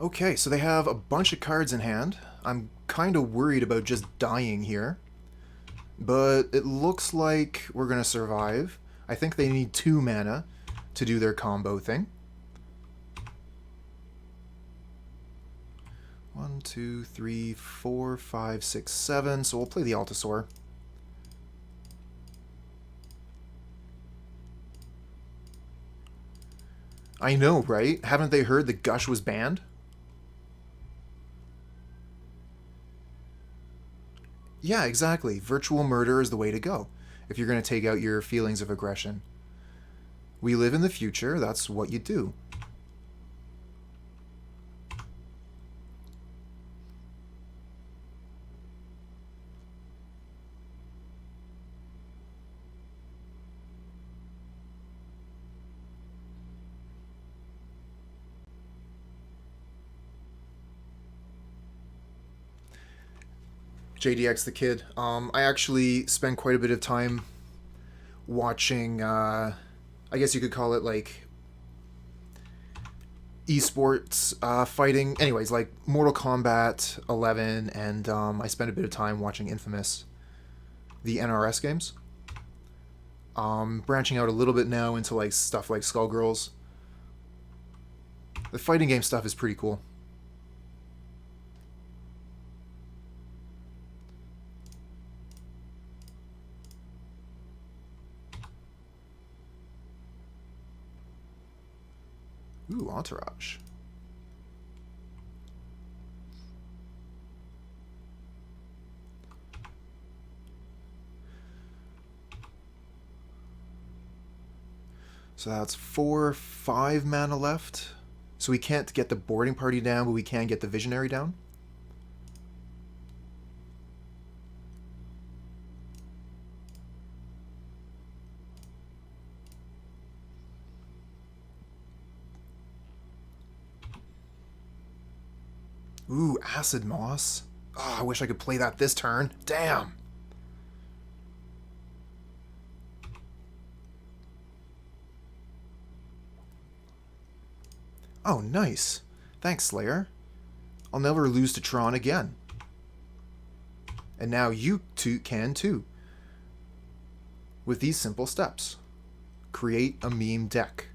Okay, so they have a bunch of cards in hand. I'm kind of worried about just dying here. But it looks like we're going to survive. I think they need 2 mana to do their combo thing. 1, 2, 3, 4, 5, 6, 7. So we'll play the Altisaur. I know, right? Haven't they heard the Gush was banned? Yeah, exactly. Virtual murder is the way to go if you're going to take out your feelings of aggression. We live in the future. That's what you do. JDX the Kid. I actually spend quite a bit of time watching, I guess you could call it like esports fighting. Anyways, like Mortal Kombat 11, and I spent a bit of time watching Infamous, the NRS games. Branching out a little bit now into like stuff like Skullgirls. The fighting game stuff is pretty cool. Ooh, Entourage. So that's 4, 5 mana left. So we can't get the boarding party down, but we can get the Visionary down. Ooh, Acid-Moss. Oh, I wish I could play that this turn. Damn! Oh, nice. Thanks, Slayer. I'll never lose to Tron again. And now you too can too. With these simple steps. Create a meme deck.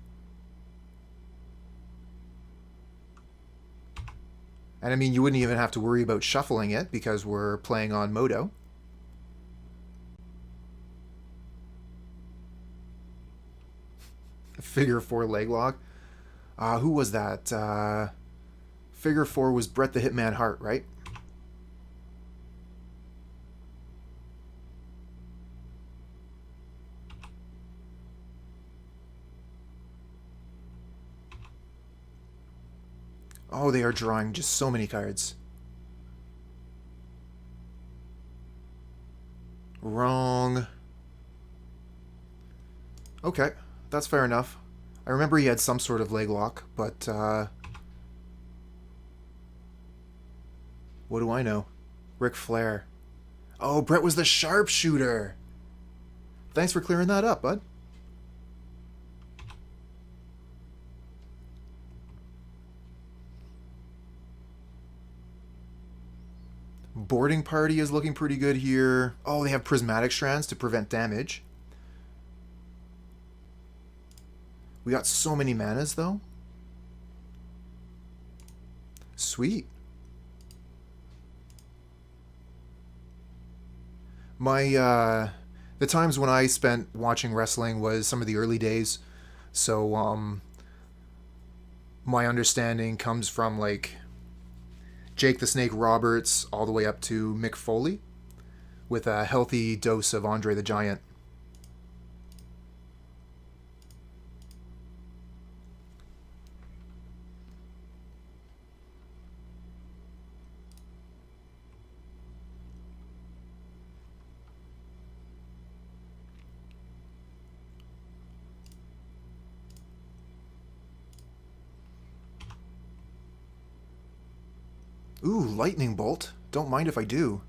And I mean, you wouldn't even have to worry about shuffling it because we're playing on Modo. Figure 4 leg lock. Who was that? Figure 4 was Brett the Hitman Hart, right? Oh, they are drawing just so many cards. Wrong. Okay, that's fair enough. I remember he had some sort of leg lock, but what do I know? Ric Flair. Oh, Brett was the sharpshooter. Thanks for clearing that up, bud. Boarding party is looking pretty good here. Oh, they have prismatic strands to prevent damage. We got so many manas, though. Sweet. My, the times when I spent watching wrestling was some of the early days. So, my understanding comes from, like, Jake the Snake Roberts all the way up to Mick Foley with a healthy dose of Andre the Giant. Ooh, Lightning Bolt. Don't mind if I do.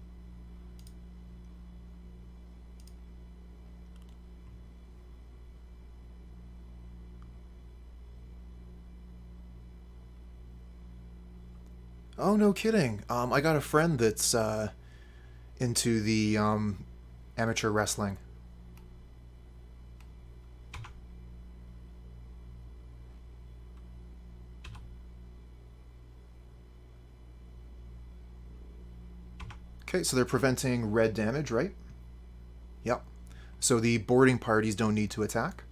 Oh, no kidding. I got a friend that's into the amateur wrestling. Okay, so they're preventing red damage, right? Yep. So the boarding parties don't need to attack.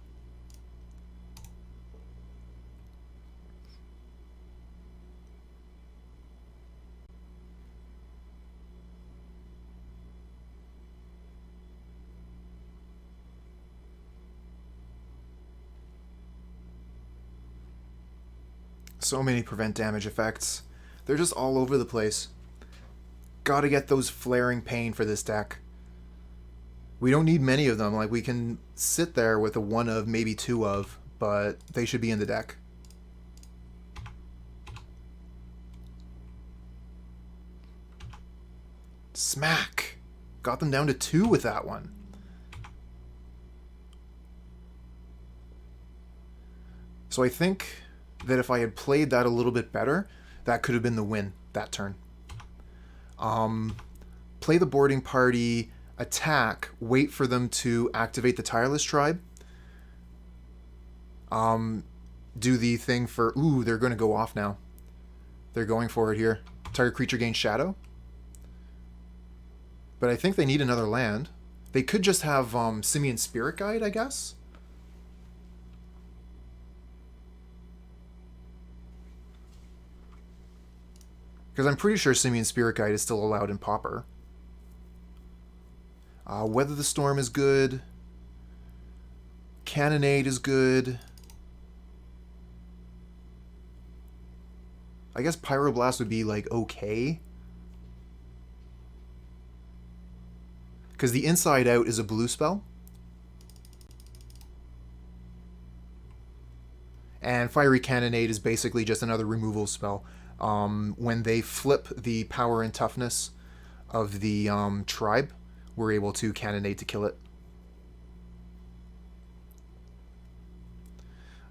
So many prevent damage effects. They're just all over the place. Gotta get those flaring pain for this deck. We don't need many of them. Like, we can sit there with a 1 of, maybe 2 of, but they should be in the deck. Smack! Got them down to 2 with that one. So I think that if I had played that a little bit better, that could have been the win that turn. Play the boarding party, attack, wait for them to activate the Tireless Tribe. Do the thing for... Ooh, they're going to go off now. They're going for it here. Target creature gains Shadow. But I think they need another land. They could just have Simian Spirit Guide, I guess. Because I'm pretty sure Simian Spirit Guide is still allowed in Pauper. Weather the Storm is good. Cannonade is good. I guess Pyroblast would be, like, okay. Because the Inside Out is a blue spell. And Fiery Cannonade is basically just another removal spell. When they flip the power and toughness of the tribe, we're able to Cannonade to kill it.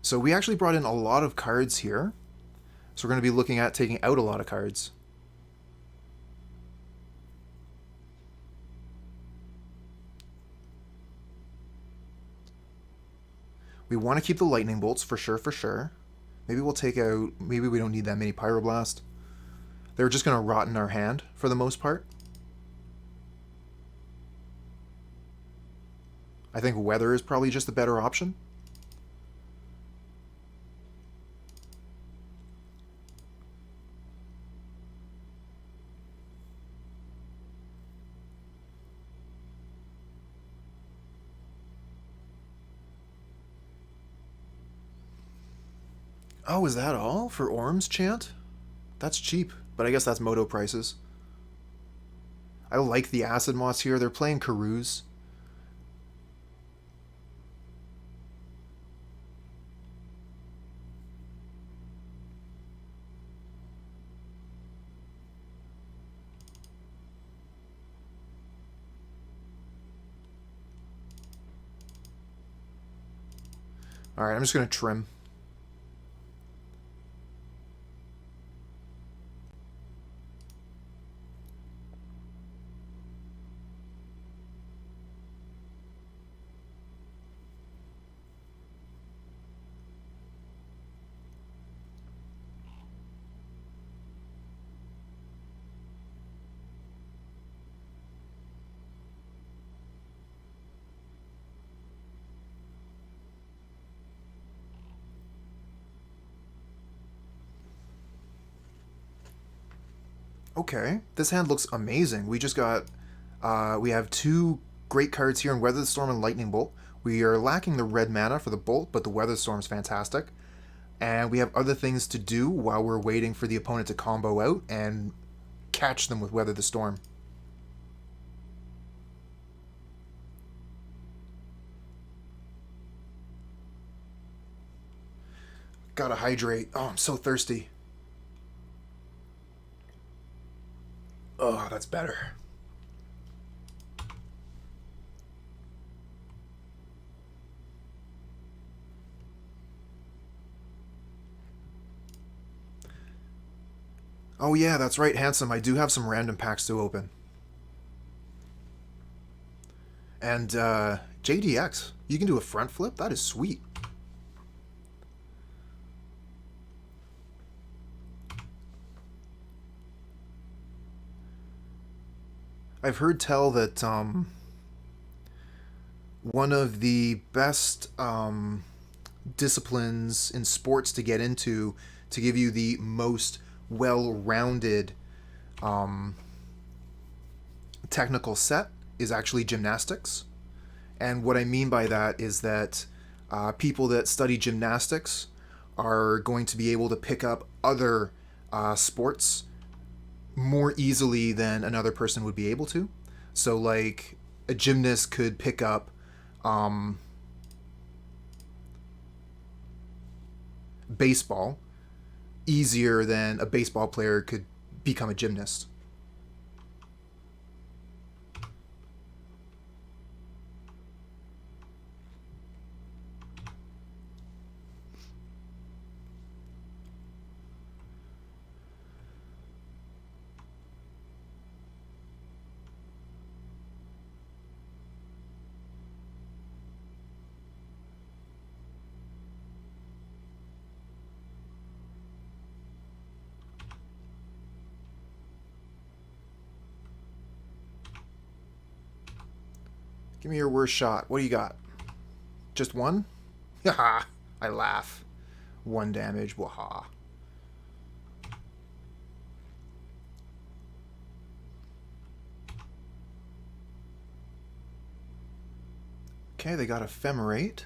So we actually brought in a lot of cards here. So we're going to be looking at taking out a lot of cards. We want to keep the lightning bolts for sure, for sure. Maybe we'll take out... Maybe we don't need that many Pyroblast. They're just going to rot in our hand for the most part. I think Weather is probably just the better option. Oh, is that all for Orm's Chant? That's cheap, but I guess that's Moto prices. I like the Acid-Moss here. They're playing Carouse. Alright, I'm just going to trim. Okay, this hand looks amazing. We just got, we have two great cards here in Weather the Storm and Lightning Bolt. We are lacking the red mana for the Bolt, but the Weather Storm is fantastic. And we have other things to do while we're waiting for the opponent to combo out and catch them with Weather the Storm. Gotta hydrate. Oh, I'm so thirsty. Oh, that's better. Oh yeah, that's right, Handsome. I do have some random packs to open. And JDX, you can do a front flip? That is sweet. I've heard tell that one of the best disciplines in sports to get into to give you the most well-rounded technical set is actually gymnastics. And what I mean by that is that people that study gymnastics are going to be able to pick up other sports more easily than another person would be able to. So like a gymnast could pick up baseball easier than a baseball player could become a gymnast. Give me your worst shot. What do you got? Just one? Haha, I laugh. 1 damage, waha. Okay, they got Ephemerate.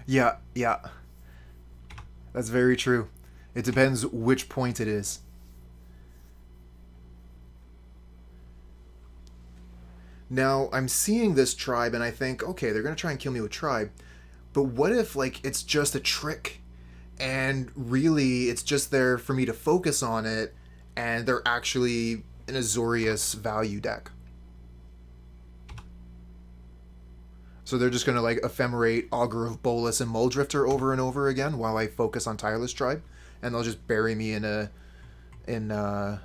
Yeah, yeah. That's very true. It depends which point it is. Now, I'm seeing this tribe and I think, okay, they're going to try and kill me with tribe. But what if, like, it's just a trick and really it's just there for me to focus on it and they're actually an Azorius value deck? So they're just going to, like, ephemerate Augur of Bolus and Muldrifter over and over again while I focus on Tireless Tribe, and they'll just bury me in a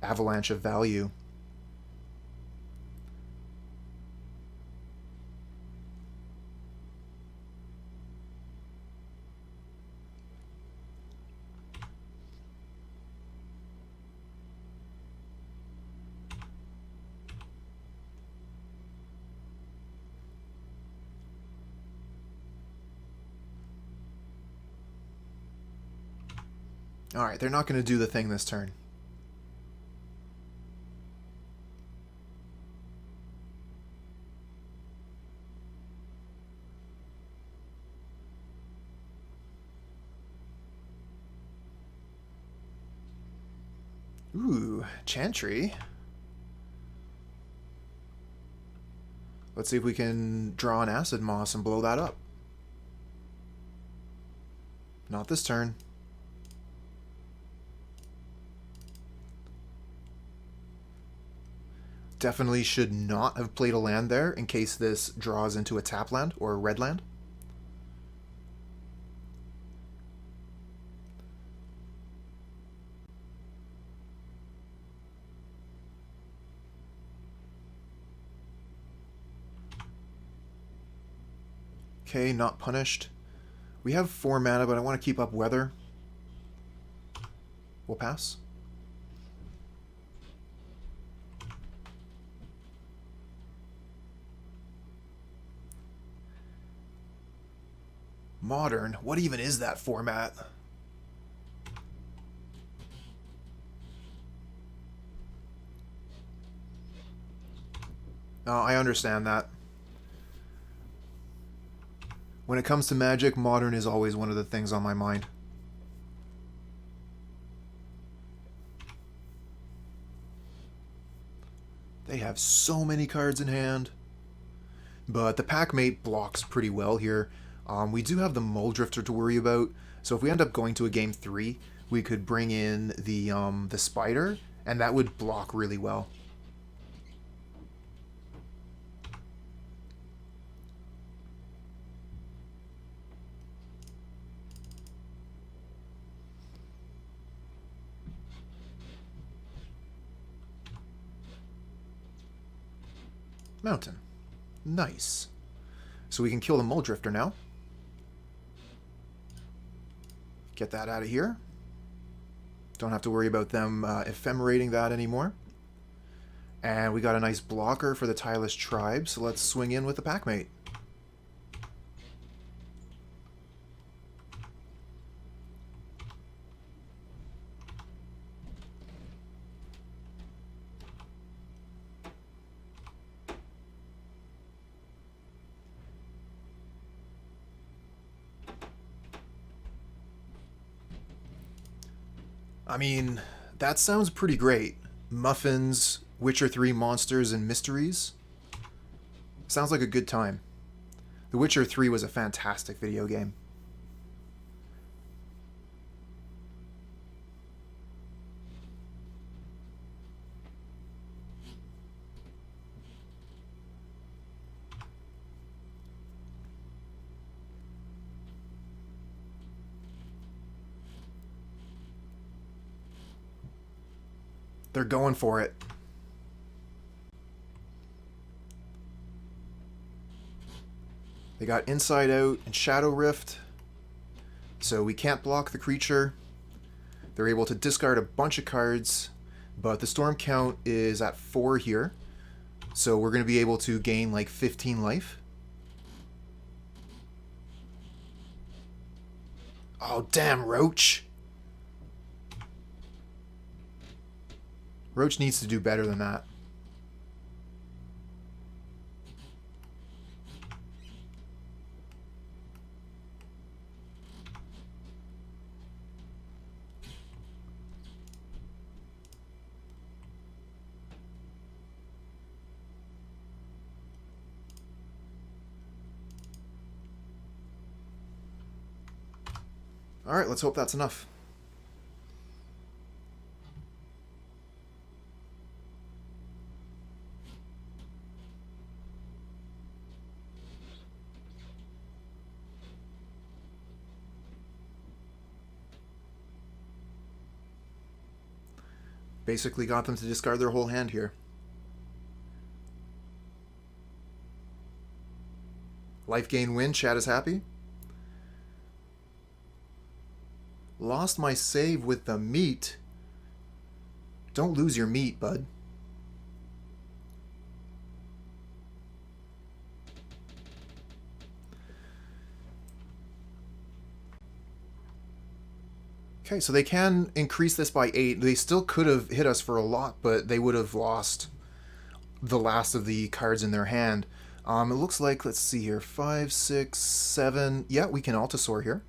avalanche of value. Alright, they're not going to do the thing this turn. Ooh, Chantry. Let's see if we can draw an Acid-Moss and blow that up. Not this turn. Definitely should not have played a land there in case this draws into a tap land or a red land. Okay, not punished. We have 4 mana, but I want to keep up weather. We'll pass. Modern? What even is that format? Oh, I understand that. When it comes to Magic, Modern is always one of the things on my mind. They have so many cards in hand. But the Packmate blocks pretty well here. We do have the Muldrifter to worry about, so if we end up going to a game 3, we could bring in the Spider, and that would block really well. Mountain. Nice. So we can kill the Muldrifter now. Get that out of here. Don't have to worry about them ephemerating that anymore. And we got a nice blocker for the Tireless Tribe, so let's swing in with the Packmate. I mean, that sounds pretty great. Muffins, Witcher 3 monsters, and mysteries. Sounds like a good time. The Witcher 3 was a fantastic video game. They're going for it. They got Inside Out and Shadow Rift, so we can't block the creature. They're able to discard a bunch of cards, but the storm count is at 4 here, so we're going to be able to gain like 15 life. Oh, damn, Roach. Roach needs to do better than that. Alright, let's hope that's enough. Basically got them to discard their whole hand here. Life gain win, chat is happy. Lost my save with the meat. Don't lose your meat, bud. Okay, so they can increase this by 8. They still could have hit us for a lot, but they would have lost the last of the cards in their hand. It looks like, let's see here, 5, 6, 7. Yeah, we can Altisaur here.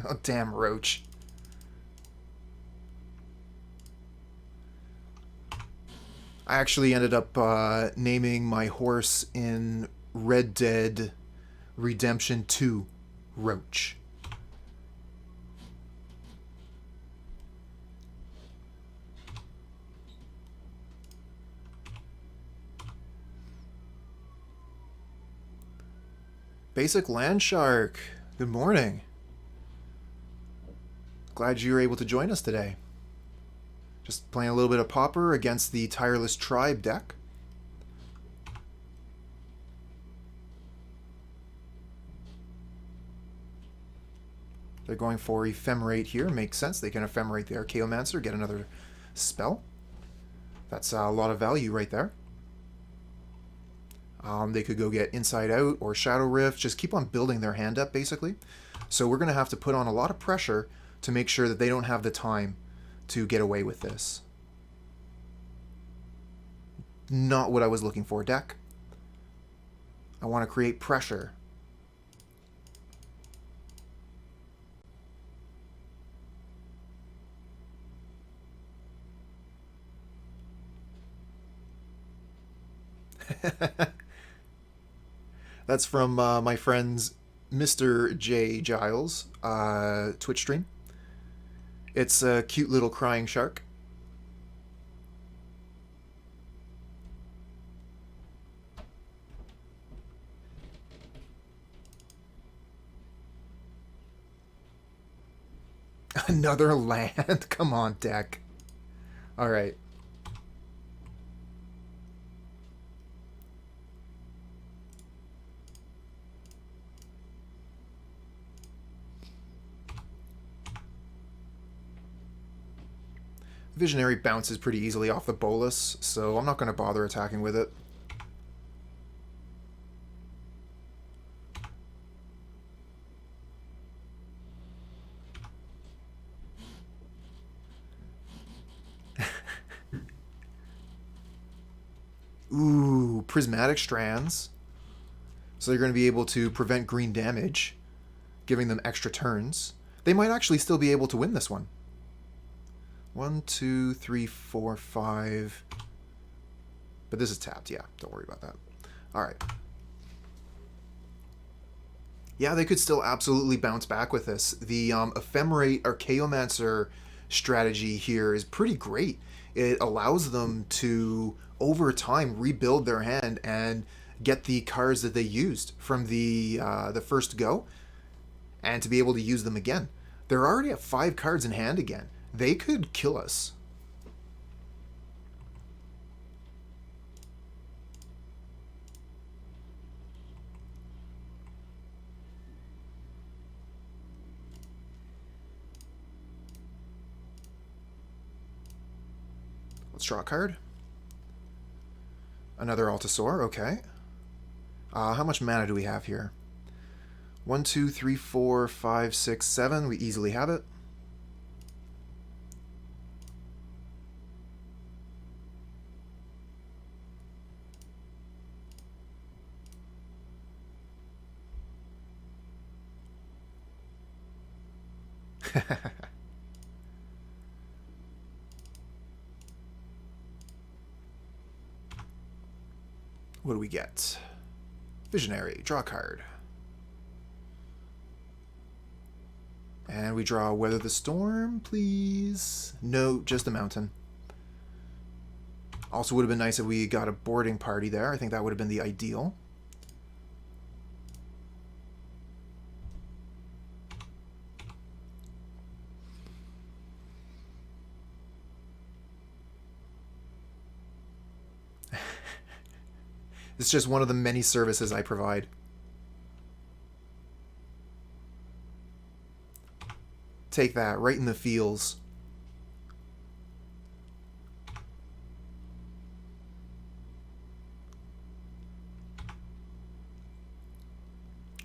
Oh, damn, Roach. I actually ended up naming my horse in Red Dead Redemption 2 Roach. Basic Land Shark, good morning. Glad you were able to join us today. Just playing a little bit of Pauper against the Tireless Tribe deck. They're going for Ephemerate here. Makes sense. They can Ephemerate the Archaeomancer, get another spell. That's a lot of value right there. They could go get Inside Out or Shadow Rift. Just keep on building their hand up, basically. So we're going to have to put on a lot of pressure to make sure that they don't have the time to get away with this. Not what I was looking for, deck. I want to create pressure. That's from my friend's Mr. J. Giles Twitch stream. It's a cute little crying shark. Another land? Come on, deck. Alright. Visionary bounces pretty easily off the bolus, so I'm not going to bother attacking with it. Ooh, Prismatic Strands. So they're going to be able to prevent green damage, giving them extra turns. They might actually still be able to win this one. 1, 2, 3, 4, 5. But this is tapped, yeah. Don't worry about that. Alright. Yeah, they could still absolutely bounce back with this. The Ephemerate Archaeomancer strategy here is pretty great. It allows them to, over time, rebuild their hand and get the cards that they used from the first go, and to be able to use them again. They're already at 5 cards in hand again. They could kill us. Let's draw a card. Another Altisaur, okay. How much mana do we have here? 1, 2, 3, 4, 5, 6, 7. We easily have it. What do we get? Visionary, draw a card. And we draw Weather the Storm, please. No, just a mountain. Also would have been nice if we got a boarding party there. I think that would have been the ideal. It's just one of the many services I provide. Take that, right in the feels.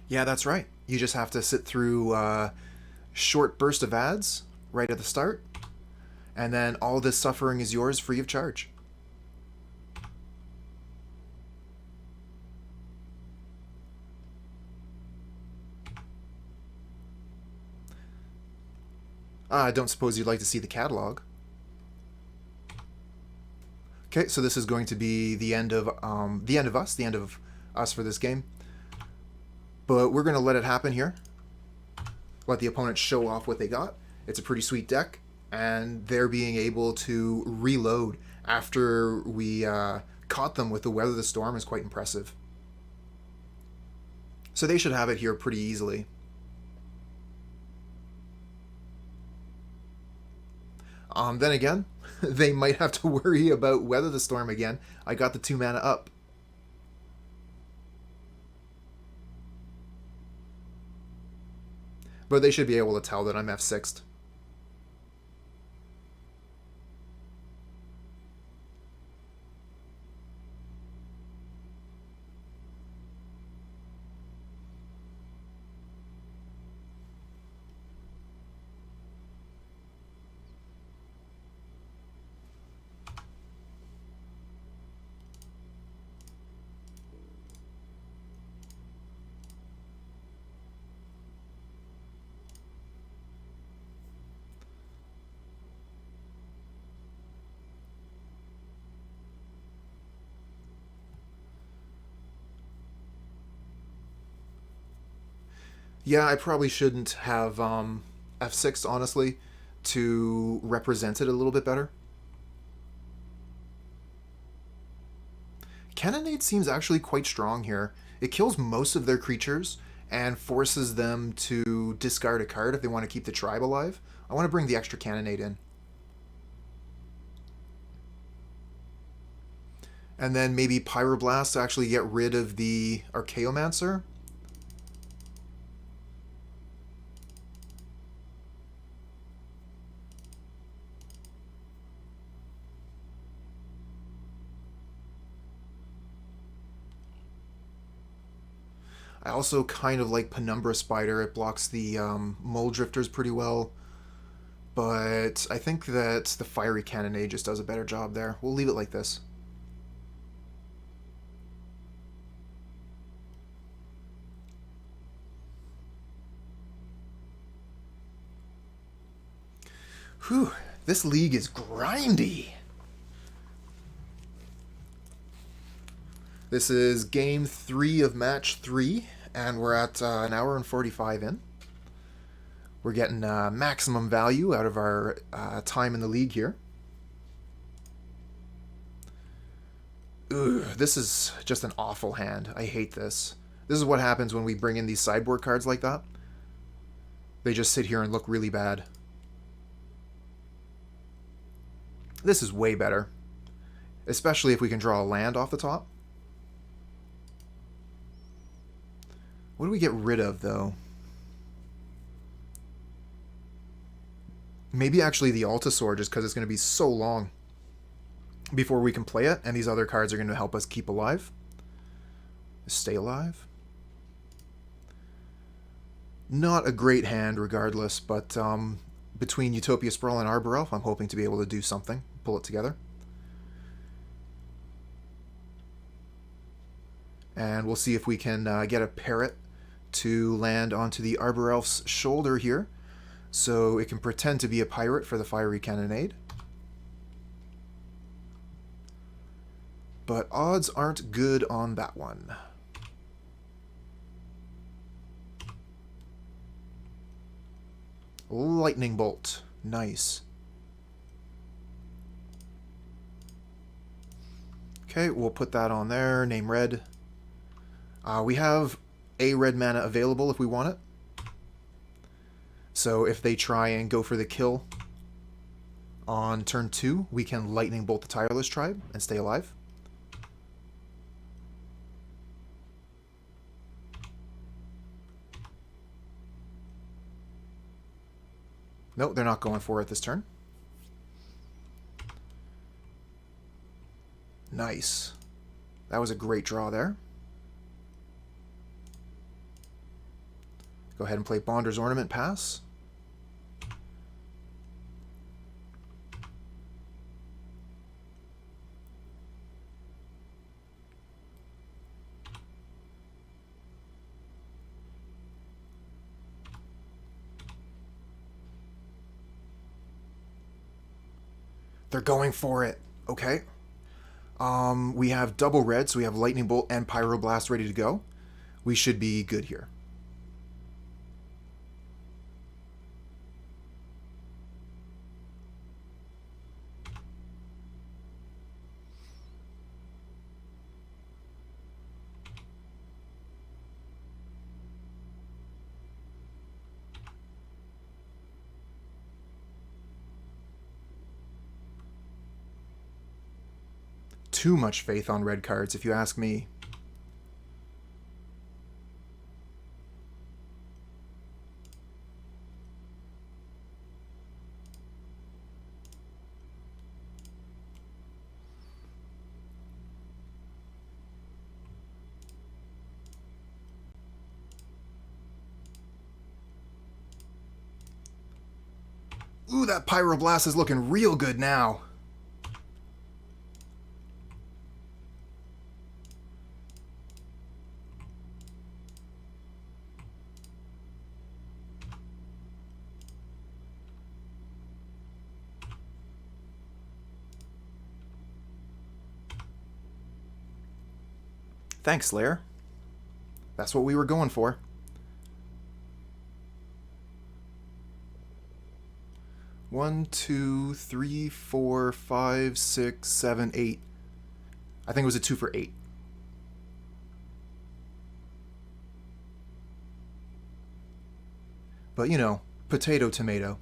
Yeah, that's right. You just have to sit through a short burst of ads right at the start, and then all this suffering is yours free of charge. I don't suppose you'd like to see the catalog. Okay, so this is going to be the end of us for this game. But we're going to let it happen here. Let the opponent show off what they got. It's a pretty sweet deck, and they're being able to reload after we caught them with the Weather the Storm is quite impressive. So they should have it here pretty easily. Then again, they might have to worry about Weather the Storm again. I got the 2 mana up. But they should be able to tell that I'm F6'd. Yeah, I probably shouldn't have F6, honestly, to represent it a little bit better. Cannonade seems actually quite strong here. It kills most of their creatures and forces them to discard a card if they want to keep the tribe alive. I want to bring the extra Cannonade in. And then maybe Pyroblast to actually get rid of the Archaeomancer. I also kind of like Penumbra Spider. It blocks the Mole Drifters pretty well. But I think that the Fiery Cannonade just does a better job there. We'll leave it like this. Whew, this league is grindy. This is game 3 of match 3, and we're at an hour and 45 in. We're getting maximum value out of our time in the league here. Ugh, this is just an awful hand. I hate this. This is what happens when we bring in these sideboard cards like that. They just sit here and look really bad. This is way better, especially if we can draw a land off the top. What do we get rid of, though? Maybe actually the Altisaur, just because it's going to be so long. before we can play it, and these other cards are going to help us keep alive. Stay alive. Not a great hand regardless, but between Utopia Sprawl and Arbor Elf, I'm hoping to be able to do something, pull it together. And we'll see if we can get a parrot to land onto the Arbor Elf's shoulder here, so it can pretend to be a pirate for the Fiery Cannonade. But odds aren't good on that one. Lightning Bolt. Nice. Okay, we'll put that on there. Name red. We have a red mana available if we want it. So if they try and go for the kill on turn 2, we can Lightning Bolt the Tireless Tribe and stay alive. No, they're not going for it this turn. Nice. That was a great draw there. Go ahead and play Bonder's Ornament, pass. They're going for it. Okay. We have double red, so we have Lightning Bolt and Pyroblast ready to go. We should be good here. Too much faith on red cards, if you ask me. Ooh, that Pyroblast is looking real good now. Thanks, Slayer. That's what we were going for. One, two, three, four, five, six, seven, 8. I think it was a 2 for 8. But, you know, potato, tomato.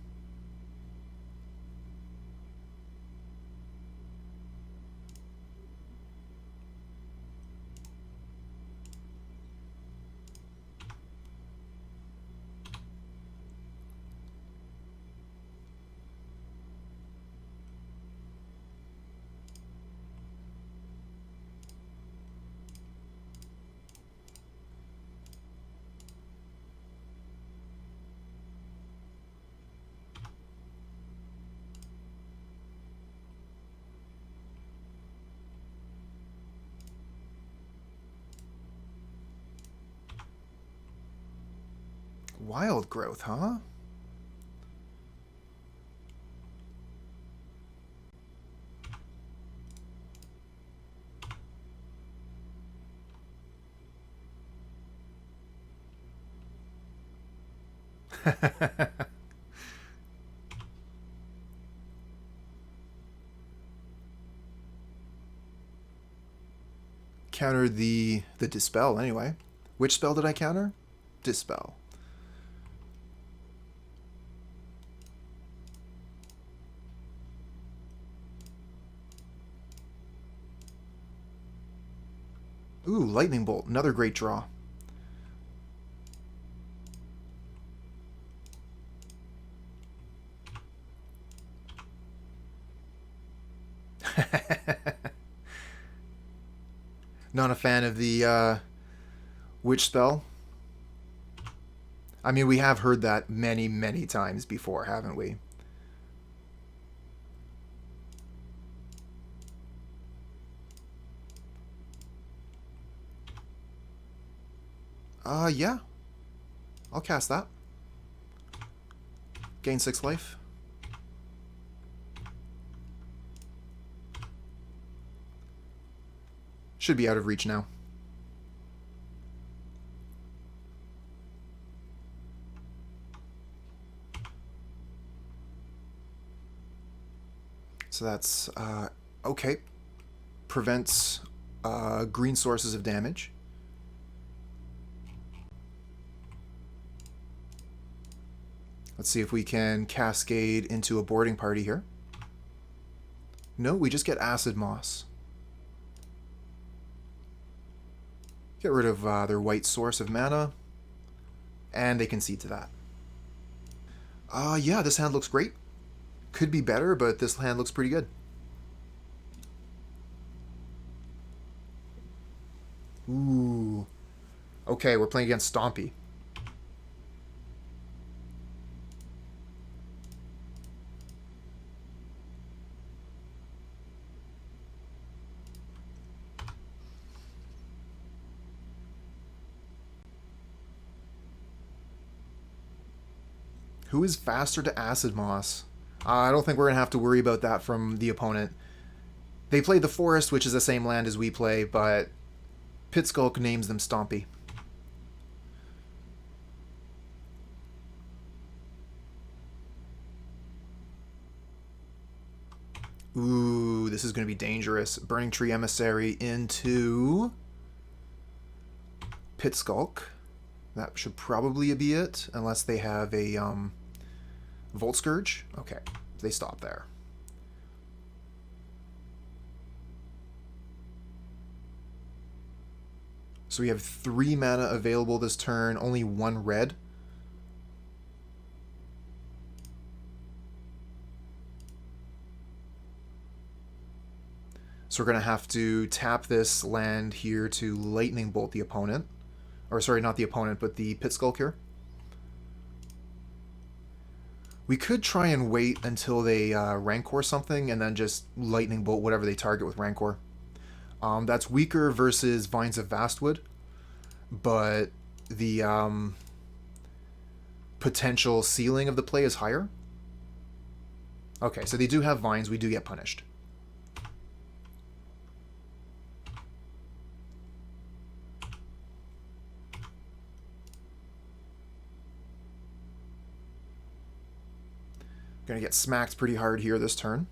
Wild growth, huh? Counter the Dispel anyway. Which spell did I counter? Dispel. Ooh, Lightning Bolt, another great draw. Not a fan of the witch spell. I mean, we have heard that many, many times before, haven't we? Yeah. I'll cast that. Gain 6 life. Should be out of reach now. So that's, okay. Prevents green sources of damage. Let's see if we can Cascade into a boarding party here. No, we just get Acid-Moss. Get rid of their white source of mana. And they concede to that. Yeah, this hand looks great. Could be better, but this hand looks pretty good. Ooh. Okay, we're playing against Stompy. Who is faster to Acid-Moss? I don't think we're going to have to worry about that from the opponent. They played the Forest, which is the same land as we play, but Pitskulk names them Stompy. Ooh, this is going to be dangerous. Burning Tree Emissary into Pitskulk. That should probably be it, unless they have a Volt Scourge. Okay, they stop there. So we have 3 mana available this turn, only 1 red. So we're going to have to tap this land here to Lightning Bolt the opponent. Or sorry, not the opponent, but the Pitskulk here. We could try and wait until they Rancor something and then just Lightning Bolt whatever they target with Rancor. That's weaker versus Vines of Vastwood, but the potential ceiling of the play is higher. Okay, so they do have Vines, we do get punished. Gonna get smacked pretty hard here this turn.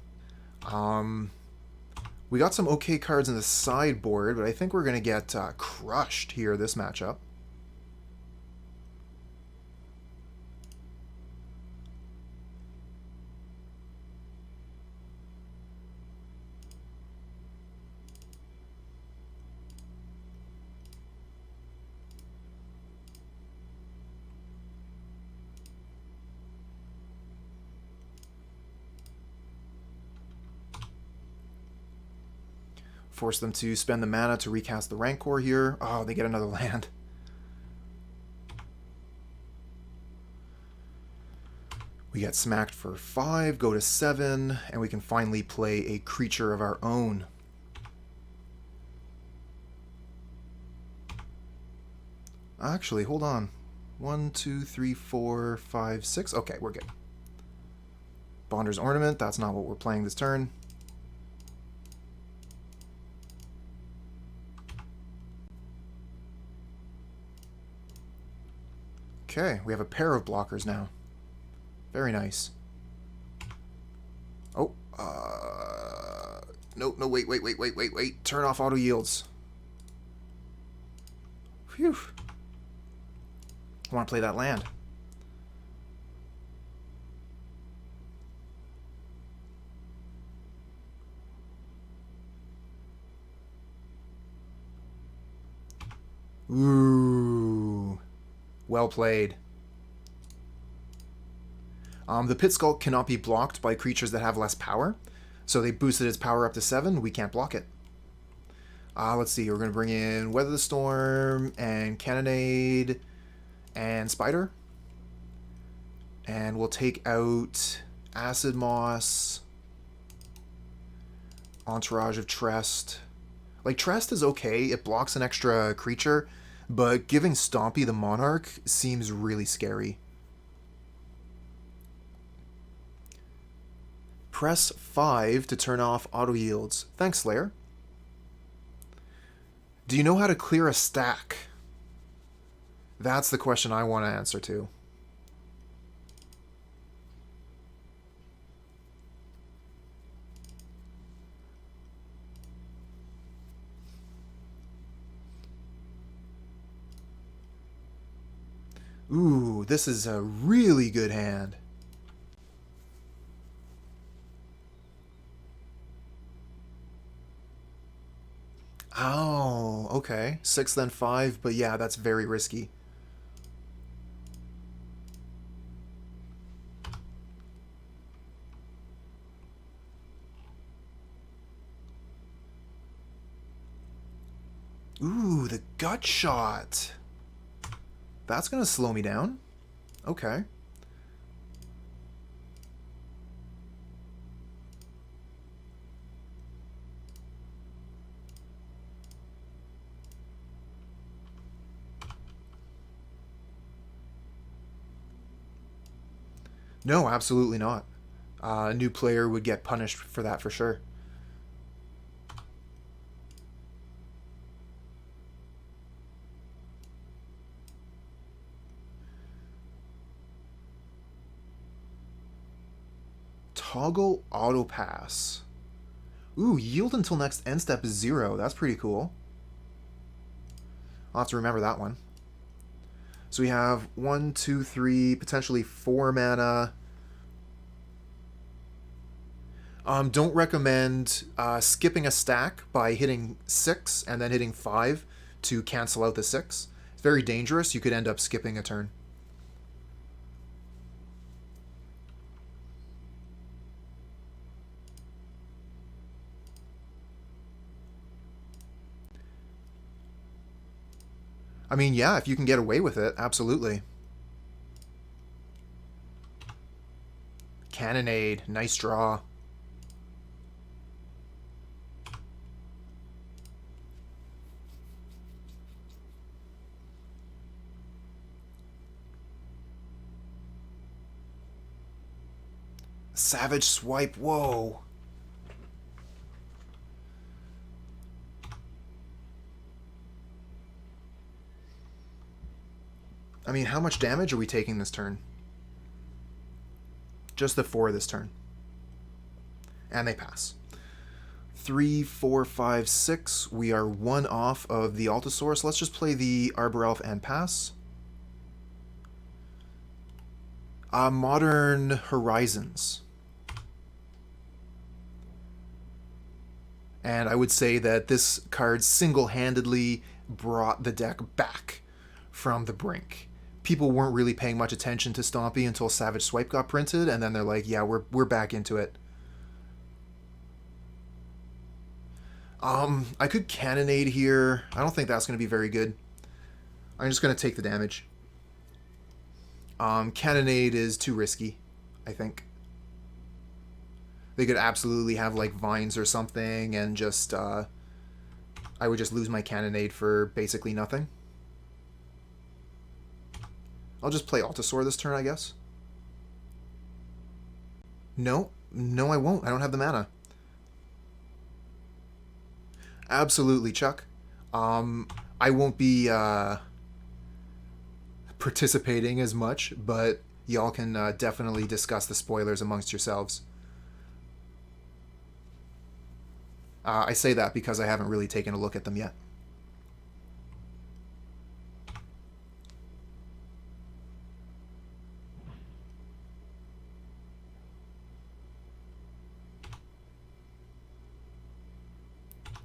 We got some okay cards in the sideboard, but I think we're gonna get crushed here this matchup. Force them to spend the mana to recast the Rancor here. Oh, they get another land. We get smacked for 5, go to 7, and we can finally play a creature of our own. Actually, hold on. 1, 2, 3, 4, 5, 6. Okay, we're good. Bonder's Ornament, that's not what we're playing this turn. Okay, we have a pair of blockers now. Very nice. Oh, no, wait. Turn off auto yields. Phew. I want to play that land. Ooh. Well played. The Pitskulk cannot be blocked by creatures that have less power, so they boosted its power up to 7. We can't block it. Let's see. We're going to bring in Weather the Storm and Cannonade and Spider. And we'll take out Acid-Moss, Entourage of Trest. Like, Trest is okay. It blocks an extra creature, but giving Stompy the Monarch seems really scary. Press 5 to turn off auto yields. Thanks, Slayer. Do you know how to clear a stack? That's the question I want to answer to. Ooh, this is a really good hand. Oh, okay. 6 then 5, but yeah, that's very risky. Ooh, the gut shot. That's going to slow me down. Okay. No, absolutely not. A new player would get punished for that for sure. Toggle auto pass. Ooh, yield until next end step is 0. That's pretty cool. I'll have to remember that one. So we have 1, 2, 3, potentially 4 mana. Don't recommend skipping a stack by hitting 6 and then hitting 5 to cancel out the 6. It's very dangerous. You could end up skipping a turn. I mean, yeah, if you can get away with it, absolutely. Cannonade, nice draw. Savage Swipe, whoa. I mean, how much damage are we taking this turn? Just the 4 this turn. And they pass. 3, 4, 5, 6. We are 1 off of the Altisaur, so let's just play the Arbor Elf and pass. Modern Horizons. And I would say that this card single-handedly brought the deck back from the brink. People weren't really paying much attention to Stompy until Savage Swipe got printed, and then they're like, yeah, we're back into it. I could Cannonade here. I don't think that's going to be very good. I'm just going to take the damage. Cannonade is too risky, I think. They could absolutely have, like, vines or something, and just, I would just lose my Cannonade for basically nothing. I'll just play Altisaur this turn, I guess. No, I won't. I don't have the mana. Absolutely, Chuck. I won't be participating as much, but y'all can definitely discuss the spoilers amongst yourselves. I say that because I haven't really taken a look at them yet.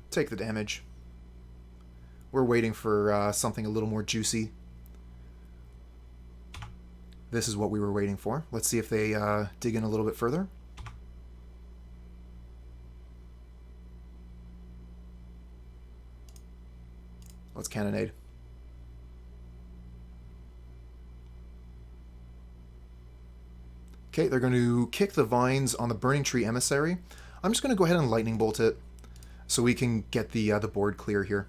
Take the damage. We're waiting for something a little more juicy. This is what we were waiting for. Let's see if they dig in a little bit further. Let's Cannonade. Okay, they're going to kick the vines on the Burning Tree Emissary. I'm just going to go ahead and Lightning Bolt it so we can get the board clear here.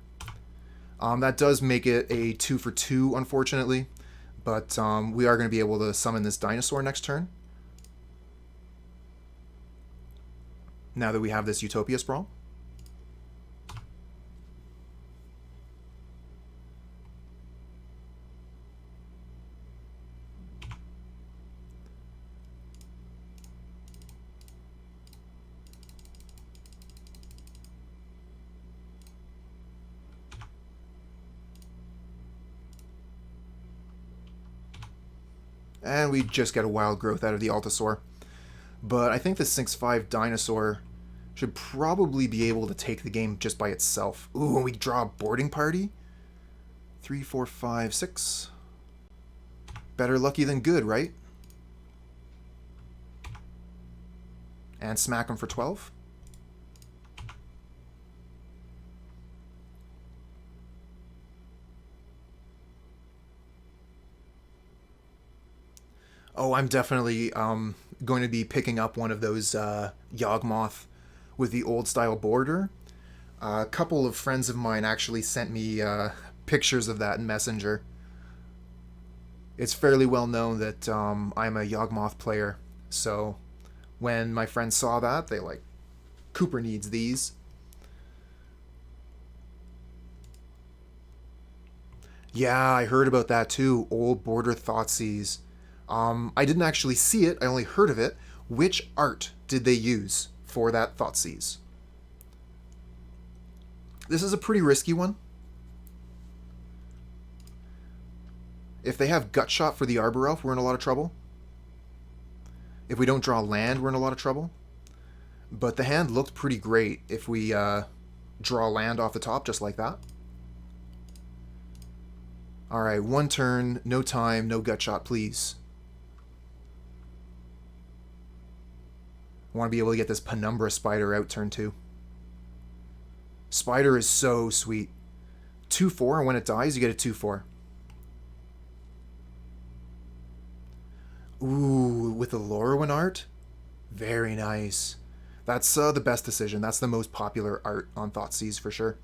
That does make it a 2 for 2, unfortunately, but we are going to be able to summon this dinosaur next turn. Now that we have this Utopia Sprawl. And we just get a wild growth out of the Altisaur. But I think the 6/5 dinosaur should probably be able to take the game just by itself. Ooh, and we draw a boarding party? 3, 4, 5, 6. Better lucky than good, right? And smack him for 12. Oh, I'm definitely going to be picking up one of those Yawgmoth with the old style border. A couple of friends of mine actually sent me pictures of that in Messenger. It's fairly well known that I'm a Yawgmoth player, so when my friends saw that, they like, Cooper needs these. Yeah, I heard about that too. Old border Thoughtseize. I didn't actually see it, I only heard of it. Which art did they use for that Thoughtseize? This is a pretty risky one. If they have Gutshot for the Arbor Elf, we're in a lot of trouble. If we don't draw land, we're in a lot of trouble. But the hand looked pretty great if we draw land off the top, just like that. Alright, one turn, no time, no Gutshot, please. I want to be able to get this Penumbra Spider out turn 2. Spider is so sweet. 2/4, and when it dies, you get a 2/4. Ooh, with the Lorwyn art? Very nice. That's the best decision. That's the most popular art on Thoughtseize for sure.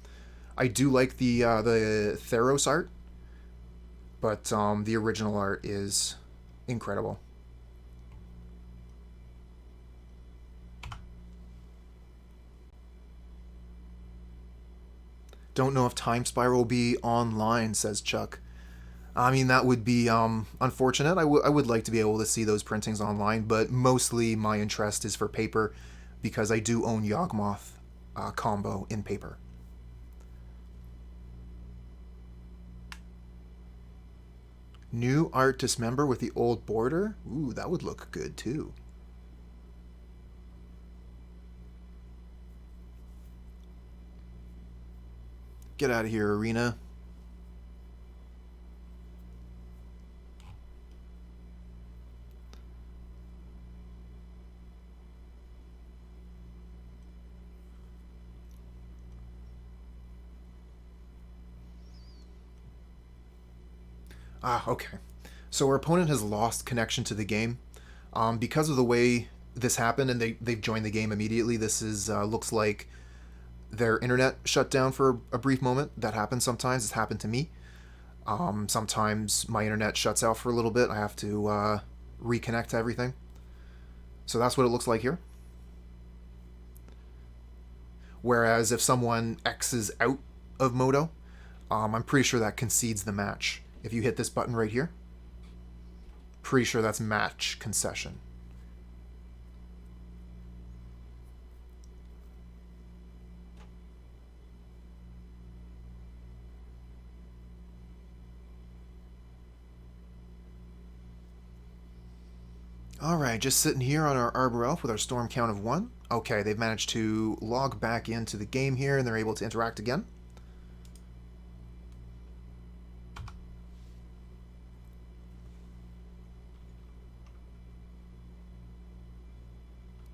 I do like the Theros art, but the original art is incredible. Don't know if Time Spiral will be online, says Chuck. I mean, that would be unfortunate. I would like to be able to see those printings online, but mostly my interest is for paper because I do own Yawgmoth combo in paper. New art Dismember with the old border? Ooh, that would look good too. Get out of here, Arena. Ah, okay. So our opponent has lost connection to the game. Because of the way this happened, and they've joined the game immediately, this is looks like their internet shut down for a brief moment. That happens sometimes. It's happened to me. Sometimes my internet shuts out for a little bit. I have to reconnect to everything. So that's what it looks like here. Whereas if someone X's out of Moto, I'm pretty sure that concedes the match. If you hit this button right here, pretty sure that's match concession. Alright, just sitting here on our Arbor Elf with our storm count of 1. Okay, they've managed to log back into the game here and they're able to interact again.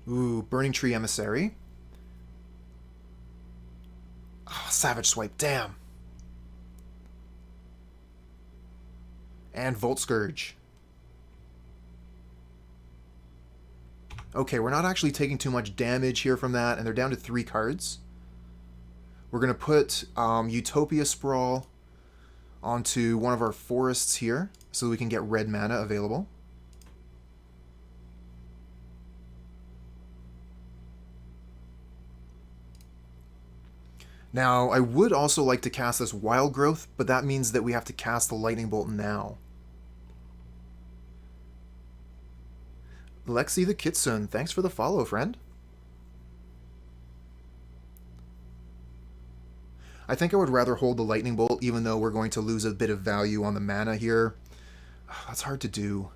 Ooh, Burning Tree Emissary. Oh, Savage Swipe, damn. And Volt Scourge. Okay, we're not actually taking too much damage here from that, and they're down to 3 cards. We're going to put Utopia Sprawl onto one of our forests here, so we can get red mana available. Now, I would also like to cast this Wild Growth, but that means that we have to cast the Lightning Bolt now. Lexi the Kitsune, thanks for the follow, friend. I think I would rather hold the Lightning Bolt, even though we're going to lose a bit of value on the mana here. That's hard to do.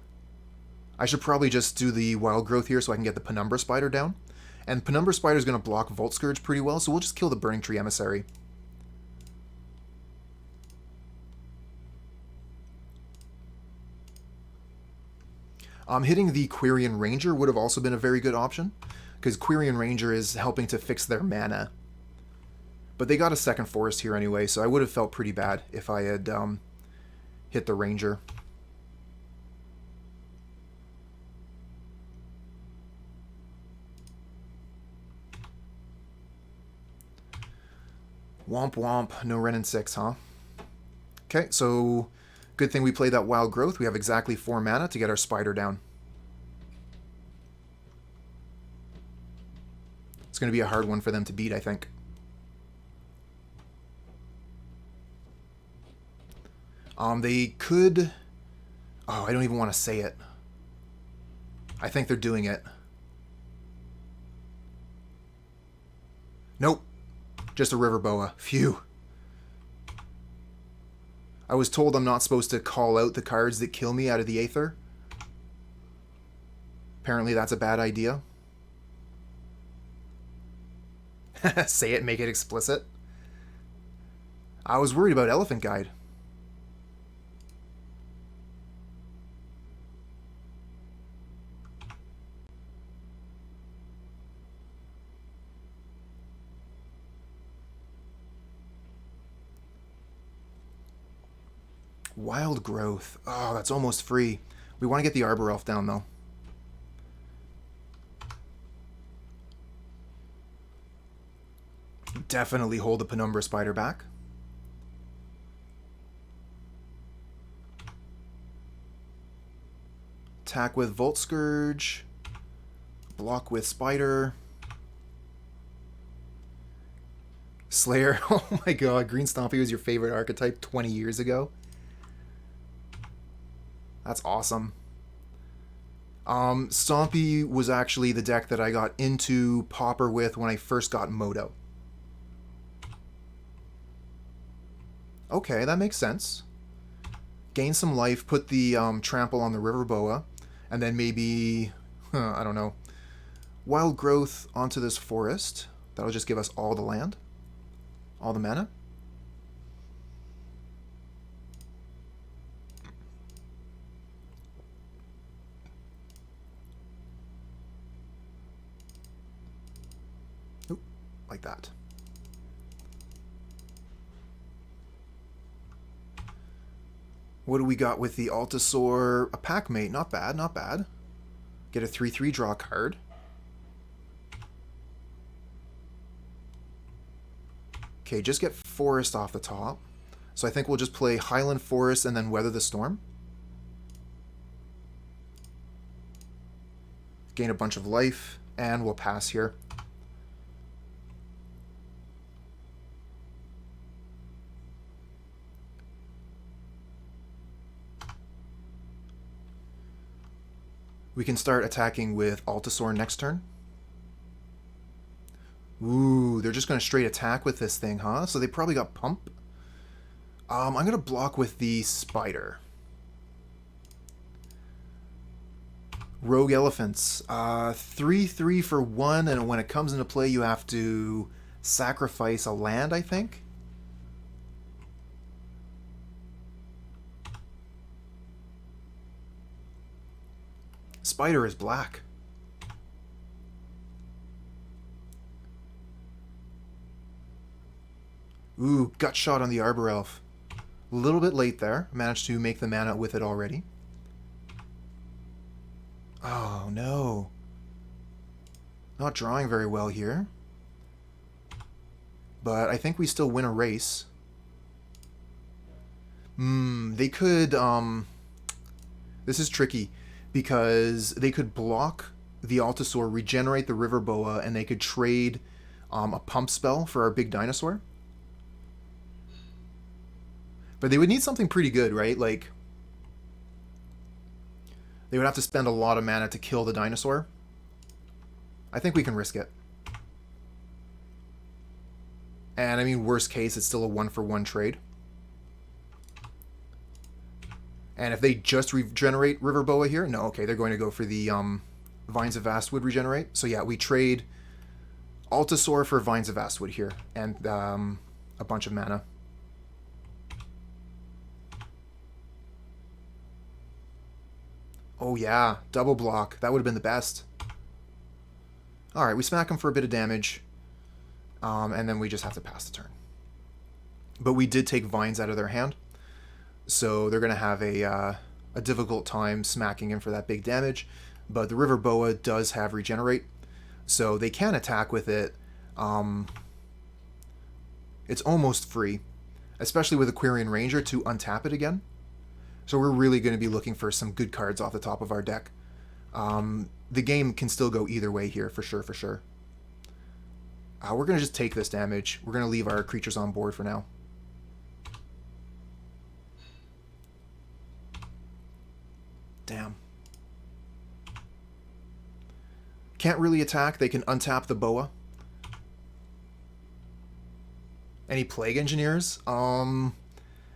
I should probably just do the Wild Growth here so I can get the Penumbra Spider down. And Penumbra Spider is going to block Volt Scourge pretty well, so we'll just kill the Burning Tree Emissary. Hitting the Quirion Ranger would have also been a very good option, because Quirion Ranger is helping to fix their mana. But they got a second forest here anyway, so I would have felt pretty bad if I had hit the Ranger. Womp womp, no Ren and 6, huh? Okay, so good thing we played that Wild Growth. We have exactly 4 mana to get our Spider down. It's going to be a hard one for them to beat, I think. They could... Oh, I don't even want to say it. I think they're doing it. Nope. Just a River Boa. Phew. I was told I'm not supposed to call out the cards that kill me out of the Aether. Apparently that's a bad idea. Say it, make it explicit. I was worried about Elephant Guide. Wild Growth. Oh, that's almost free. We want to get the Arbor Elf down, though. Definitely hold the Penumbra Spider back. Attack with Volt Scourge. Block with Spider. Slayer. Oh my god, Green Stompy was your favorite archetype 20 years ago. That's awesome. Stompy was actually the deck that I got into Pauper with when I first got Moto. Okay, that makes sense. Gain some life, put the trample on the River Boa, and then maybe, I don't know, Wild Growth onto this forest. That'll just give us all the land, all the mana. Oop, like that. What do we got with the Altisaur? A Packmate. Not bad, not bad. Get a 3/3 draw card. Okay, just get Forest off the top. So I think we'll just play Highland Forest and then Weather the Storm. Gain a bunch of life, and we'll pass here. We can start attacking with Altisaur next turn. Ooh, they're just going to straight attack with this thing, huh? So they probably got Pump. I'm going to block with the Spider. Rogue Elephants. 3/3 for 1, and when it comes into play, you have to sacrifice a land, I think. Spider is black. Ooh, gut shot on the Arbor Elf. A little bit late there. Managed to make the mana with it already. Oh, no. Not drawing very well here. But I think we still win a race. They could, this is tricky, because they could block the Altisaur, regenerate the River Boa, and they could trade a pump spell for our big dinosaur. But they would need something pretty good, right? Like, they would have to spend a lot of mana to kill the dinosaur. I think we can risk it. And I mean, worst case, it's still a 1-for-1 trade. And if they just regenerate River Boa here, no, okay, they're going to go for the Vines of Vastwood regenerate. So yeah, we trade Altisaur for Vines of Vastwood here, and a bunch of mana. Oh yeah, double block. That would have been the best. Alright, we smack him for a bit of damage, and then we just have to pass the turn. But we did take Vines out of their hand, so they're going to have a difficult time smacking him for that big damage. But the River Boa does have regenerate, so they can attack with it. It's almost free, especially with Aquarian Ranger to untap it again. So we're really going to be looking for some good cards off the top of our deck. The game can still go either way here, for sure, for sure. We're going to just take this damage. We're going to leave our creatures on board for now. Damn. Can't really attack. They can untap the Boa. Any Plague Engineers?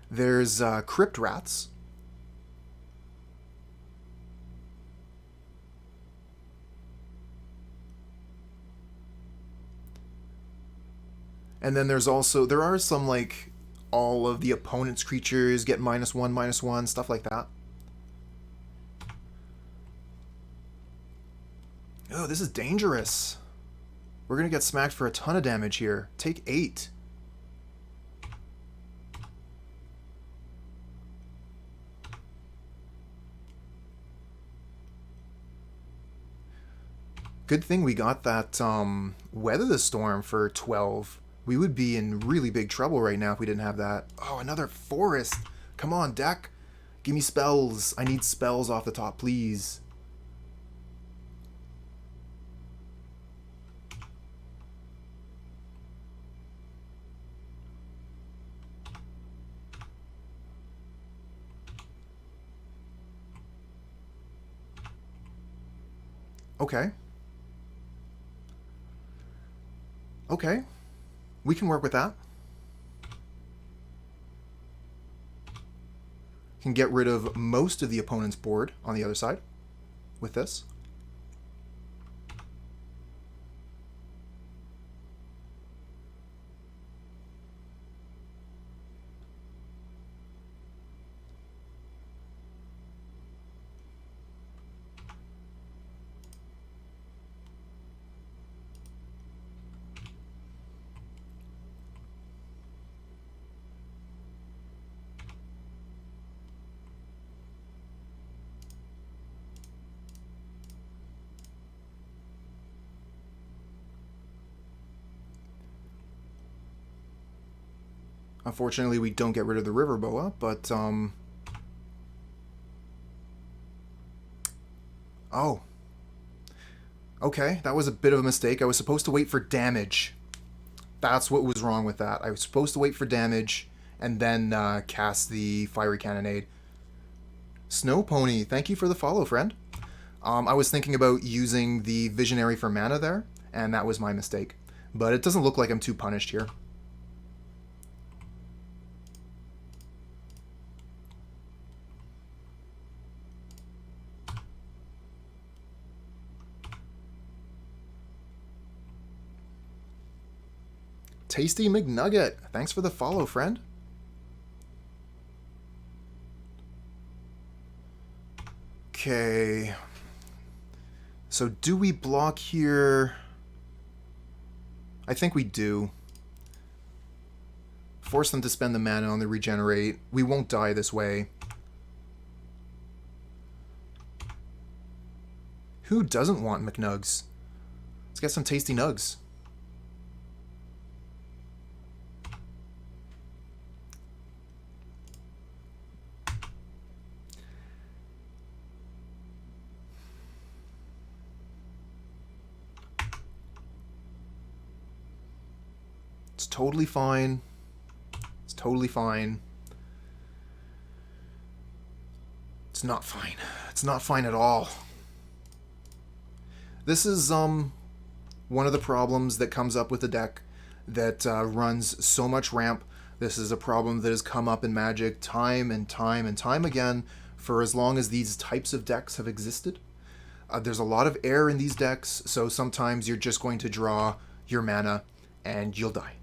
There's Crypt Rats. And then there's also, there are some, like, all of the opponent's creatures get -1/-1, stuff like that. Oh, this is dangerous. We're going to get smacked for a ton of damage here. Take 8. Good thing we got that Weather the Storm for 12. We would be in really big trouble right now if we didn't have that. Oh, another forest. Come on, deck. Give me spells. I need spells off the top, please. Okay. Okay. We can work with that. Can get rid of most of the opponent's board on the other side with this. Unfortunately, we don't get rid of the River Boa, but, oh. Okay, that was a bit of a mistake. I was supposed to wait for damage. That's what was wrong with that. I was supposed to wait for damage and then cast the Fiery Cannonade. Snow Pony, thank you for the follow, friend. I was thinking about using the Visionary for mana there, and that was my mistake. But it doesn't look like I'm too punished here. Tasty McNugget, thanks for the follow, friend. Okay. So do we block here? I think we do. Force them to spend the mana on the regenerate. We won't die this way. Who doesn't want McNugs? Let's get some tasty nugs. It's totally fine. It's totally fine. It's not fine. It's not fine at all. This is one of the problems that comes up with the deck that runs so much ramp. This is a problem that has come up in Magic time and time and time again for as long as these types of decks have existed. There's a lot of air in these decks, so sometimes you're just going to draw your mana and you'll die.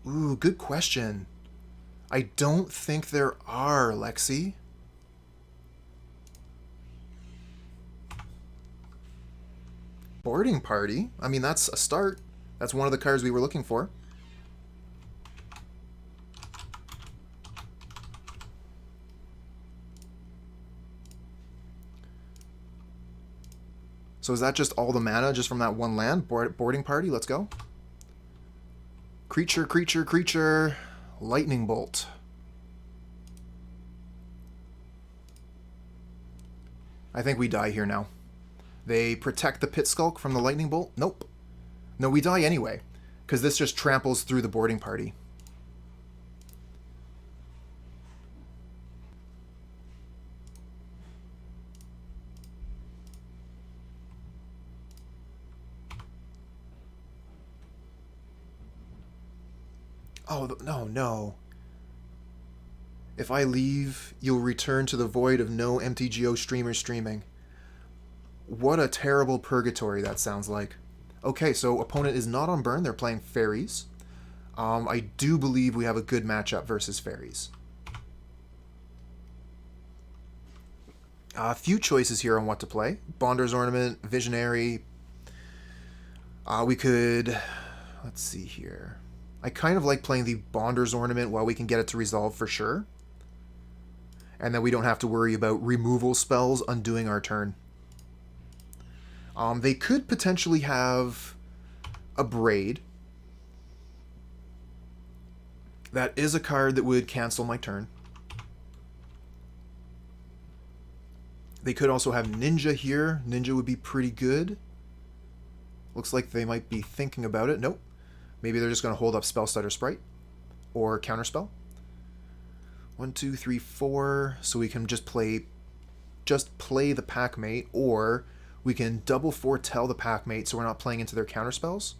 Ooh, good question. I don't think there are, Lexi. Boarding Party? I mean, that's a start. That's one of the cards we were looking for. So is that just all the mana just from that one land? Boarding Party, let's go. Creature, creature, creature. Lightning Bolt. I think we die here now. They protect the Pit Skulk from the Lightning Bolt? Nope. No, we die anyway, because this just tramples through the Boarding Party. Oh, no, no. If I leave, you'll return to the void of no MTGO streamer streaming. What a terrible purgatory that sounds like. Okay, so opponent is not on burn. They're playing Faeries. I do believe we have a good matchup versus Faeries. A few choices here on what to play. Bonder's Ornament, Visionary. We could... Let's see here. I kind of like playing the Bonder's Ornament while we can get it to resolve for sure. And then we don't have to worry about removal spells undoing our turn. They could potentially have a Braid. That is a card that would cancel my turn. They could also have Ninja here. Ninja would be pretty good. Looks like they might be thinking about it. Nope. Maybe they're just going to hold up Spellstutter Sprite or Counterspell. 1, 2, 3, 4. So we can just play the Packmate, or we can double foretell the Packmate so we're not playing into their counterspells.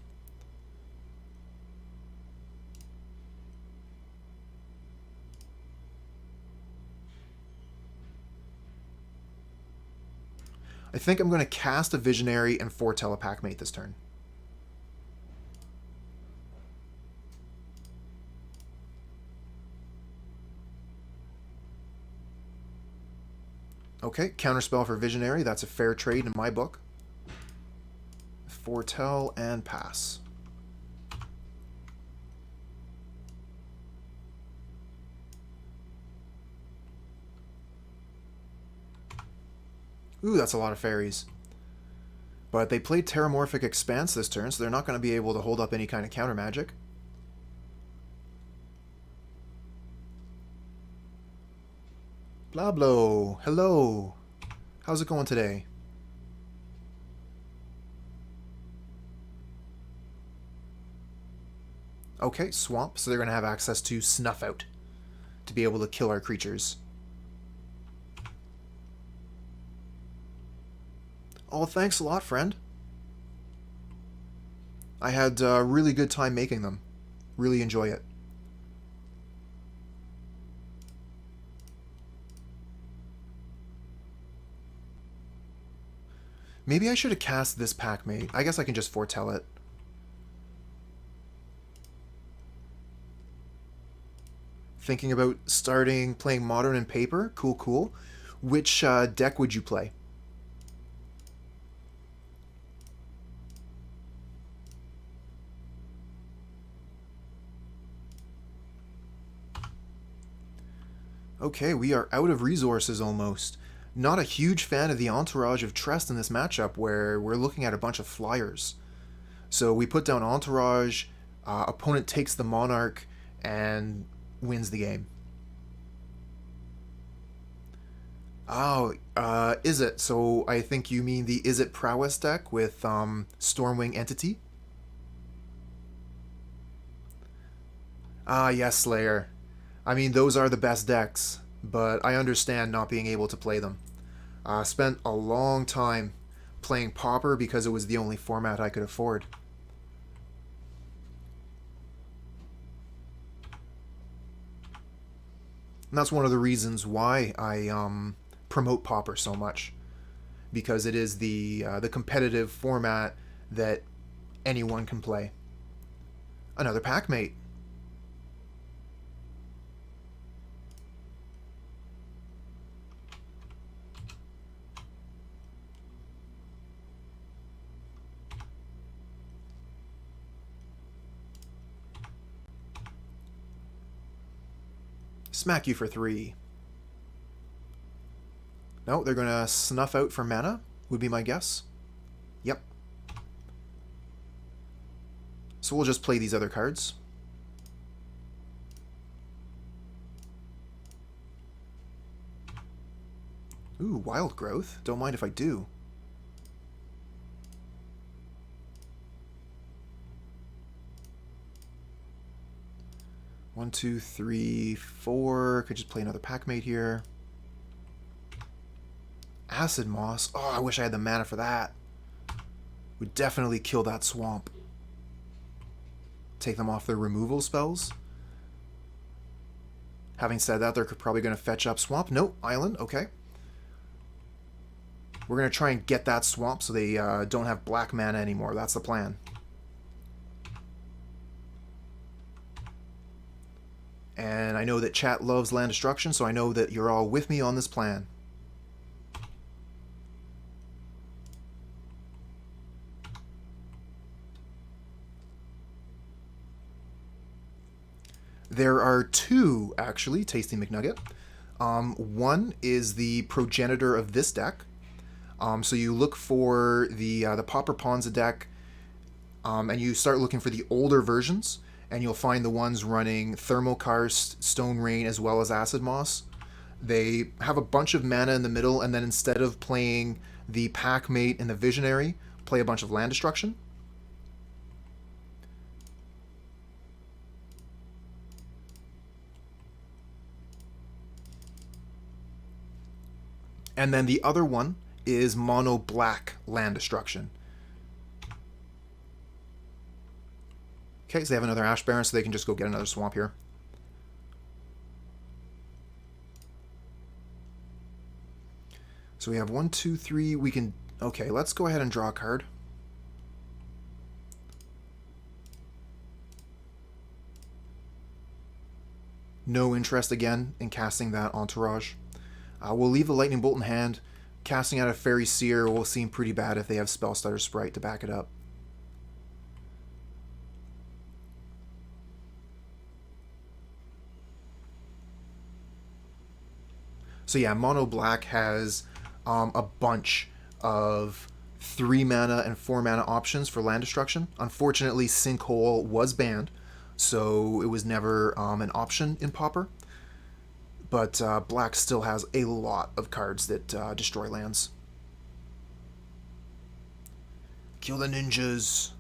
I think I'm going to cast a Visionary and foretell a Packmate this turn. Okay, Counterspell for Visionary. That's a fair trade in my book. Foretell and pass. Ooh, that's a lot of Faeries. But they played Terramorphic Expanse this turn, so they're not going to be able to hold up any kind of counter magic. Blablo, hello. How's it going today? Okay, Swamp, so they're going to have access to Snuff Out to be able to kill our creatures. Oh, thanks a lot, friend. I had a really good time making them. Really enjoy it. Maybe I should have cast this Packmate. I guess I can just foretell it. Thinking about playing Modern and Paper? Cool, cool. Which deck would you play? Okay, we are out of resources almost. Not a huge fan of the Entourage of Trest in this matchup where we're looking at a bunch of flyers. So we put down Entourage, opponent takes the Monarch, and wins the game. Oh, is it? So I think you mean the Is It Prowess deck with Stormwing Entity? Ah, yes, Slayer. I mean, those are the best decks, but I understand not being able to play them. Spent a long time playing Pauper because it was the only format I could afford. And that's one of the reasons why I promote Pauper so much, because it is the competitive format that anyone can play. Another Packmate. Smack you for 3. No, they're going to snuff out for mana, would be my guess. Yep. So we'll just play these other cards. Ooh, Wild Growth. Don't mind if I do. One, two, three, four. Could just play another Packmate here. Acid-Moss. Oh, I wish I had the mana for that. Would definitely kill that swamp. Take them off their removal spells. Having said that, they're probably going to fetch up swamp. Nope, island. Okay. We're going to try and get that swamp so they don't have black mana anymore. That's the plan. And I know that chat loves land destruction, so I know that you're all with me on this plan. There are 2, actually, Tasty McNugget. One is the progenitor of this deck. So you look for the Pauper Ponza deck, and you start looking for the older versions, and you'll find the ones running Thermokarst, Stone Rain, as well as Acid-Moss. They have a bunch of mana in the middle, and then instead of playing the Packmate and the Visionary, play a bunch of land destruction. And then the other one is mono black land destruction. Okay, so they have another Ash Baron, so they can just go get another swamp here. So we have 1, 2, 3. We can... Okay, let's go ahead and draw a card. No interest again in casting that Entourage. We'll leave the Lightning Bolt in hand. Casting out a Fairy Seer will seem pretty bad if they have Spellstutter Sprite to back it up. So yeah, Mono Black has a bunch of 3 mana and 4 mana options for land destruction. Unfortunately, Sinkhole was banned, so it was never an option in Pauper. But Black still has a lot of cards that destroy lands. Kill the ninjas.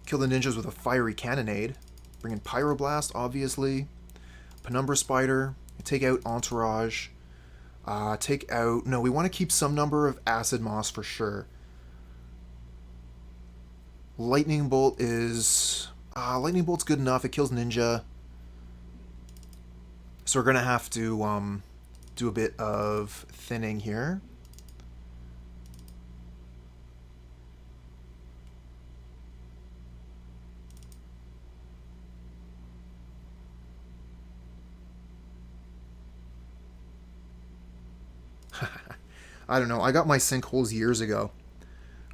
Kill the ninjas with a Fiery Cannonade. Bring in Pyroblast, obviously. Penumbra Spider. Take out Entourage. Take out... No, we want to keep some number of Acid-Moss for sure. Lightning Bolt is... Lightning Bolt's good enough. It kills Ninja. So we're going to have to do a bit of thinning here. I don't know. I got my sinkholes years ago.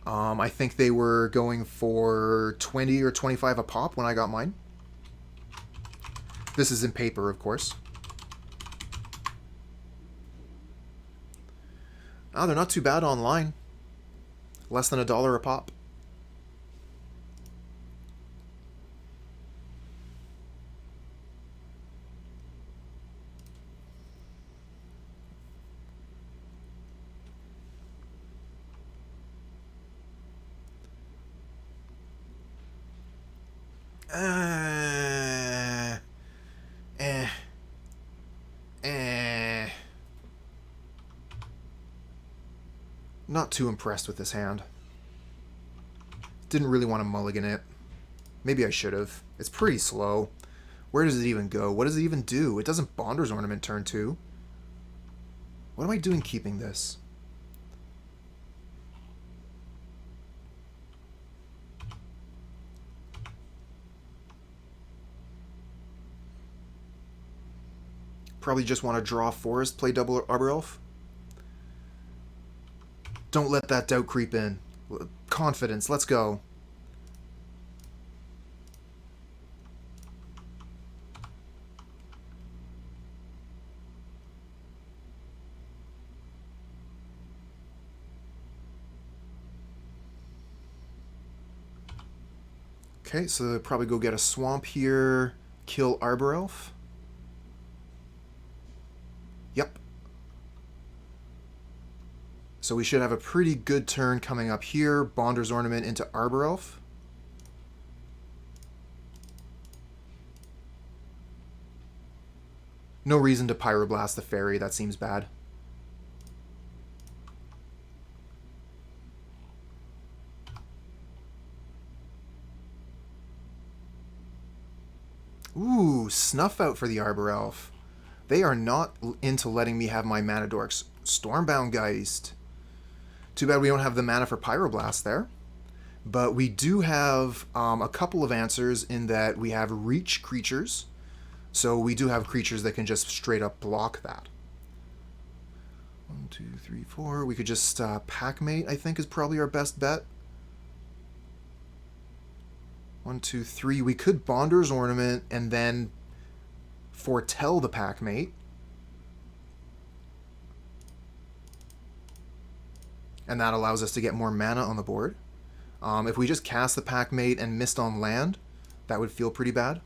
I think they were going for 20 or 25 a pop when I got mine. This is in paper, of course. Oh, they're not too bad online. Less than $1 a pop. Eh. Not too impressed with this hand. Didn't really want to mulligan it. Maybe I should have. It's pretty slow. Where does it even go? What does it even do? It doesn't Bonder's Ornament turn 2. What am I doing keeping this? Probably just want to draw Forest, play double Arbor Elf. Don't let that doubt creep in. Confidence, let's go. Okay, so probably go get a swamp here, kill Arbor Elf. Yep. So we should have a pretty good turn coming up here. Bonder's Ornament into Arbor Elf. No reason to Pyroblast the Fairy, that seems bad. Ooh, Snuff out for the Arbor Elf. They are not into letting me have my mana dorks. Stormbound Geist. Too bad we don't have the mana for Pyroblast there. But we do have a couple of answers in that we have reach creatures. So we do have creatures that can just straight up block that. 1, 2, 3, 4. We could just Packmate, I think, is probably our best bet. 1, 2, 3. We could Bonder's Ornament and then foretell the Packmate. And that allows us to get more mana on the board. If we just cast the Packmate and missed on land, that would feel pretty bad.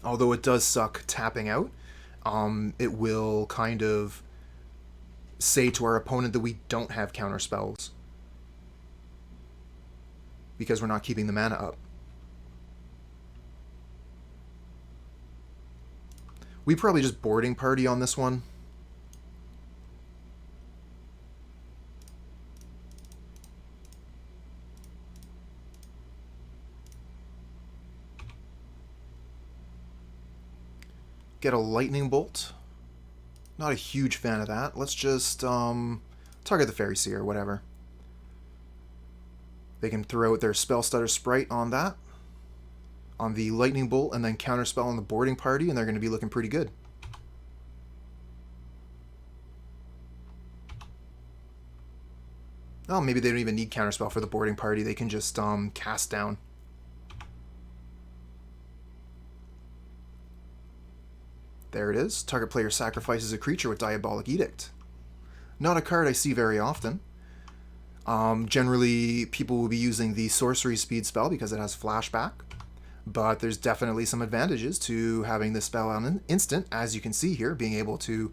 Although it does suck tapping out, it will kind of say to our opponent that we don't have counter spells because we're not keeping the mana up. We probably just boarding party on this one. Get a lightning bolt. Not a huge fan of that. Let's just target the Fairy Seer, whatever. They can throw out their Spell Stutter Sprite on that, on the lightning bolt, and then counterspell on the boarding party, and they're going to be looking pretty good. Oh, maybe they don't even need counterspell for the boarding party. They can just cast down. There it is. Target player sacrifices a creature with Diabolic Edict. Not a card I see very often. Generally, people will be using the Sorcery Speed spell because it has flashback. But there's definitely some advantages to having this spell on an instant. As you can see here, being able to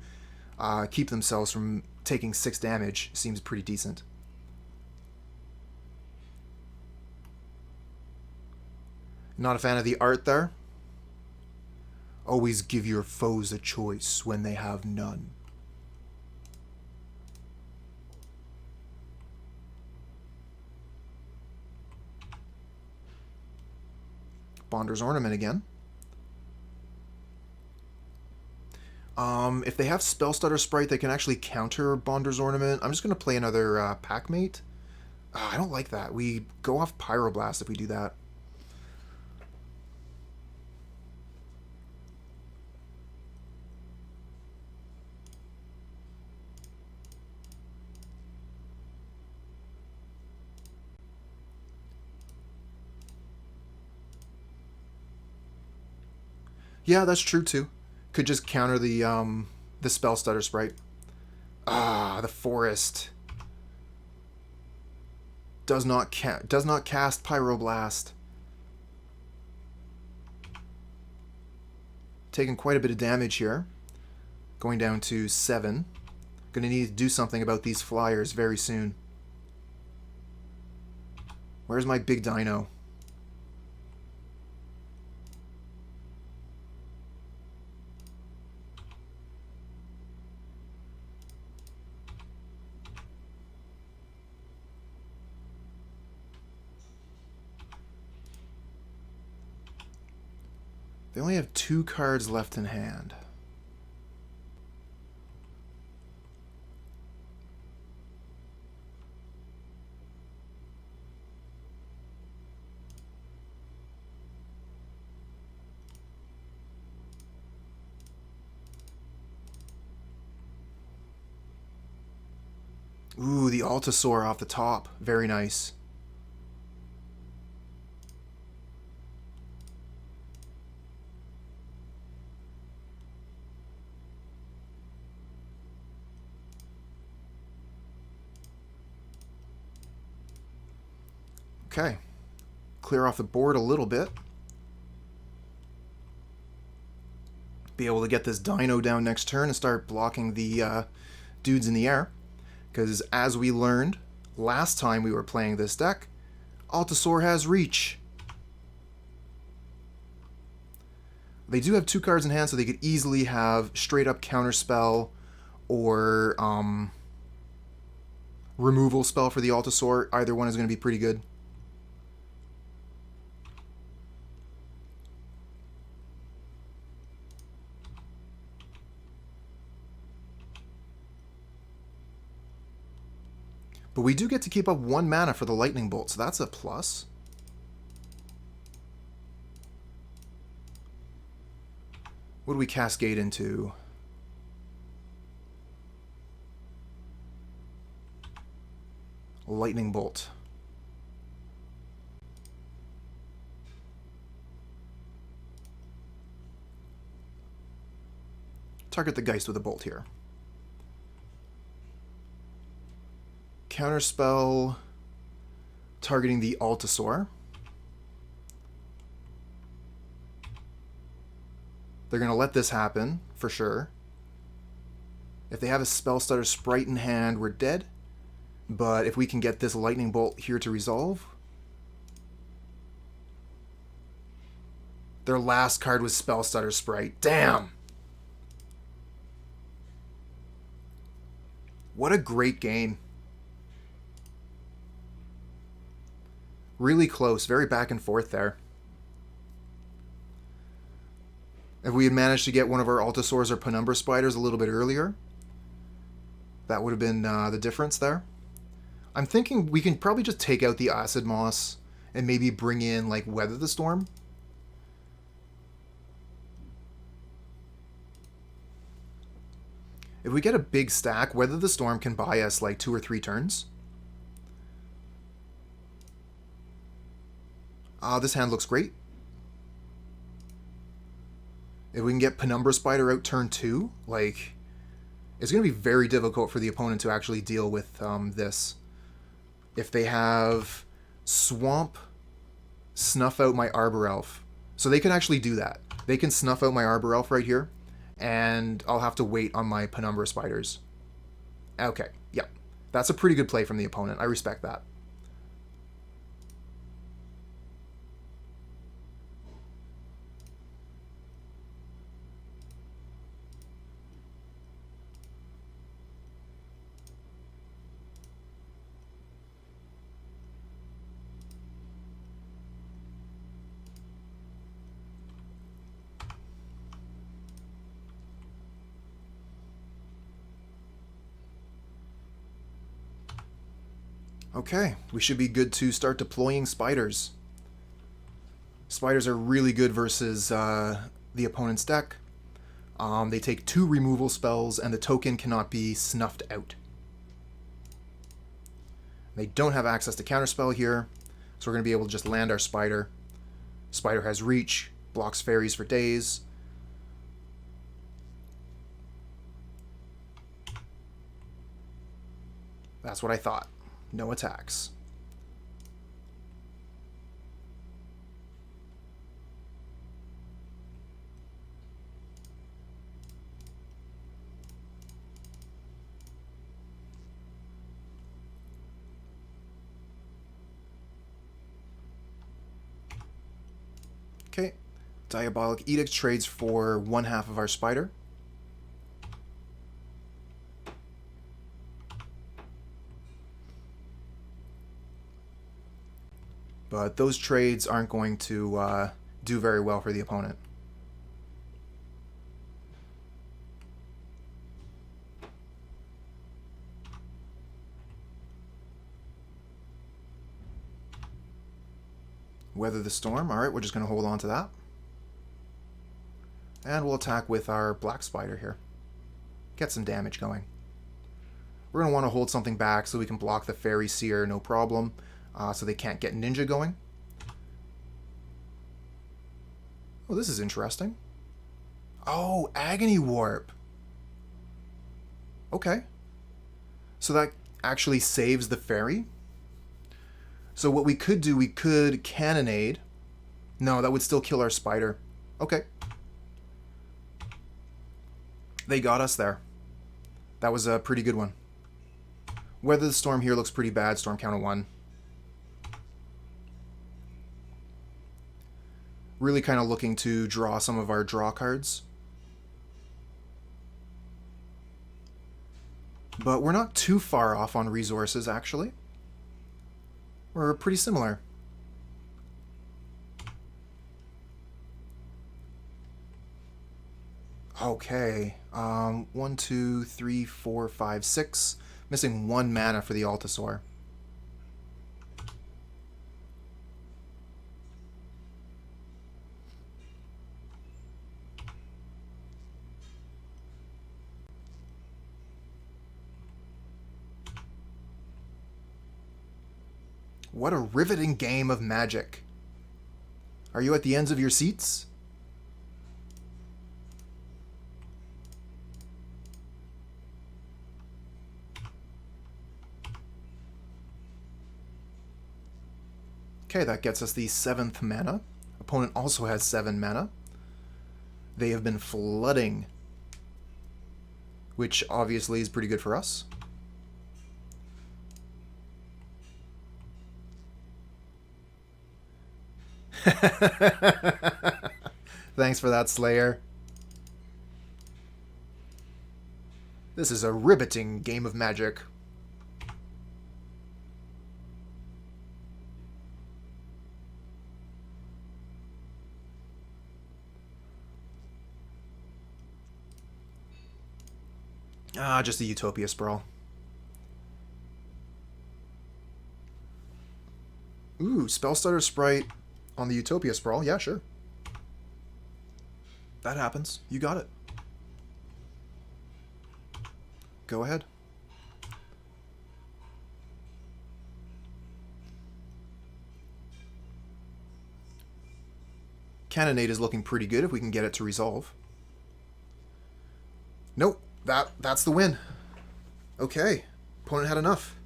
keep themselves from taking 6 damage seems pretty decent. Not a fan of the art there. Always give your foes a choice when they have none. Bonder's Ornament again. If they have Spell Stutter Sprite, they can actually counter Bonder's Ornament. I'm just going to play another Packmate. I don't like that. We go off Pyroblast if we do that. Yeah, that's true too. Could just counter the spell stutter sprite. Ah, the forest does not cast Pyroblast. Taking quite a bit of damage here. Going down to 7. Gonna need to do something about these flyers very soon. Where's my big dino? They only have 2 cards left in hand. Ooh, the Altisaur off the top. Very nice. Okay. Clear off the board a little bit. Be able to get this dino down next turn and start blocking the dudes in the air. Because as we learned last time we were playing this deck, Altisaur has reach. They do have 2 cards in hand, so they could easily have straight up counterspell or removal spell for the Altisaur. Either one is going to be pretty good. But we do get to keep up 1 mana for the Lightning Bolt, so that's a plus. What do we Cascade into? Lightning Bolt. Target the Geist with a bolt here. Counterspell targeting the Altisaur. They're going to let this happen, for sure. If they have a Spell Stutter Sprite in hand, we're dead. But if we can get this Lightning Bolt here to resolve... Their last card was Spell Stutter Sprite. Damn! What a great game. Really close, very back and forth there. If we had managed to get one of our Altisaurs or Penumbra Spiders a little bit earlier, that would have been the difference there. I'm thinking we can probably just take out the Acid-Moss and maybe bring in, like, Weather the Storm. If we get a big stack, Weather the Storm can buy us, like, 2 or 3 turns. This hand looks great. If we can get Penumbra Spider out turn 2, like, it's going to be very difficult for the opponent to actually deal with this. If they have Swamp, snuff out my Arbor Elf. So they can actually do that. They can snuff out my Arbor Elf right here, and I'll have to wait on my Penumbra Spiders. Okay, yeah. That's a pretty good play from the opponent. I respect that. Okay, we should be good to start deploying spiders. Spiders are really good versus the opponent's deck. They take 2 removal spells, and the token cannot be snuffed out. They don't have access to counterspell here, so we're going to be able to just land our spider. Spider has reach, blocks fairies for days, That's what I thought. No attacks. Okay. Diabolic Edict trades for 1/2 of our spider. But those trades aren't going to do very well for the opponent. Weather the Storm. Alright, we're just going to hold on to that. And we'll attack with our Black Spider here. Get some damage going. We're going to want to hold something back so we can block the Fairy Seer, no problem. So they can't get Ninja going. Oh, this is interesting. Oh, Agony Warp. Okay. So that actually saves the Fairy. So what we could do, we could Cannonade. No, that would still kill our Spider. Okay. They got us there. That was a pretty good one. Weather the Storm here looks pretty bad. Storm count of 1. Really kind of looking to draw some of our draw cards. But we're not too far off on resources, actually. We're pretty similar. Okay. 1, 2, 3, 4, 5, 6. Missing 1 mana for the Altisaur. What a riveting game of Magic. Are you at the ends of your seats? Okay, that gets us the 7th mana. Opponent also has 7 mana. They have been flooding, which obviously is pretty good for us. Thanks for that, Slayer. This is a riveting game of Magic. Just the Utopia Sprawl. Ooh, Spellstutter Sprite on the Utopia Sprawl. Yeah, sure. That happens. You got it. Go ahead. Cannonade is looking pretty good if we can get it to resolve. Nope. That's the win. Okay. Opponent had enough.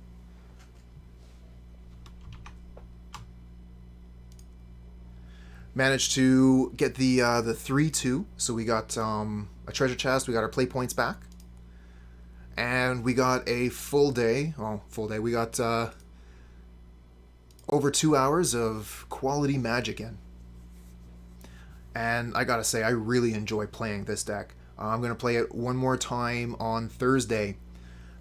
Managed to get the 3/2, so we got a treasure chest, we got our play points back, and we got a full day. Well, full day. We got over 2 hours of quality Magic in, and I gotta say, I really enjoy playing this deck. I'm gonna play it one more time on Thursday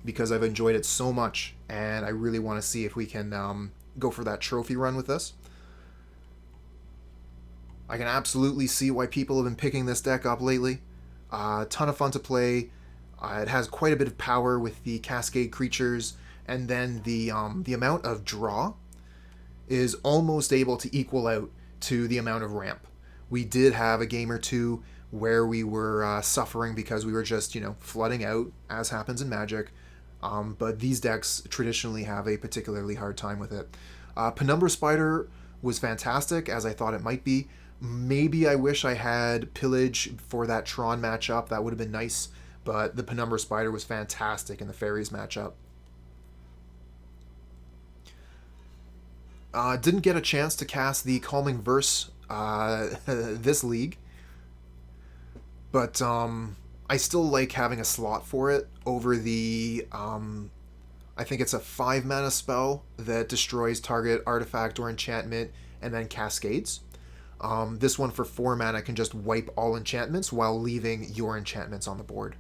because I've enjoyed it so much, and I really want to see if we can go for that trophy run with this. I can absolutely see why people have been picking this deck up lately. A ton of fun to play. It has quite a bit of power with the Cascade creatures, and then the amount of draw is almost able to equal out to the amount of ramp. We did have a game or two where we were suffering because we were just, flooding out, as happens in Magic. But these decks traditionally have a particularly hard time with it. Penumbra Spider was fantastic, as I thought it might be. Maybe I wish I had Pillage for that Tron matchup. That would have been nice. But the Penumbra Spider was fantastic in the Faeries matchup. Didn't get a chance to cast the Calming Verse this league, but I still like having a slot for it over the... I think it's a 5 mana spell that destroys target artifact or enchantment and then cascades. This one for 4 mana can just wipe all enchantments while leaving your enchantments on the board.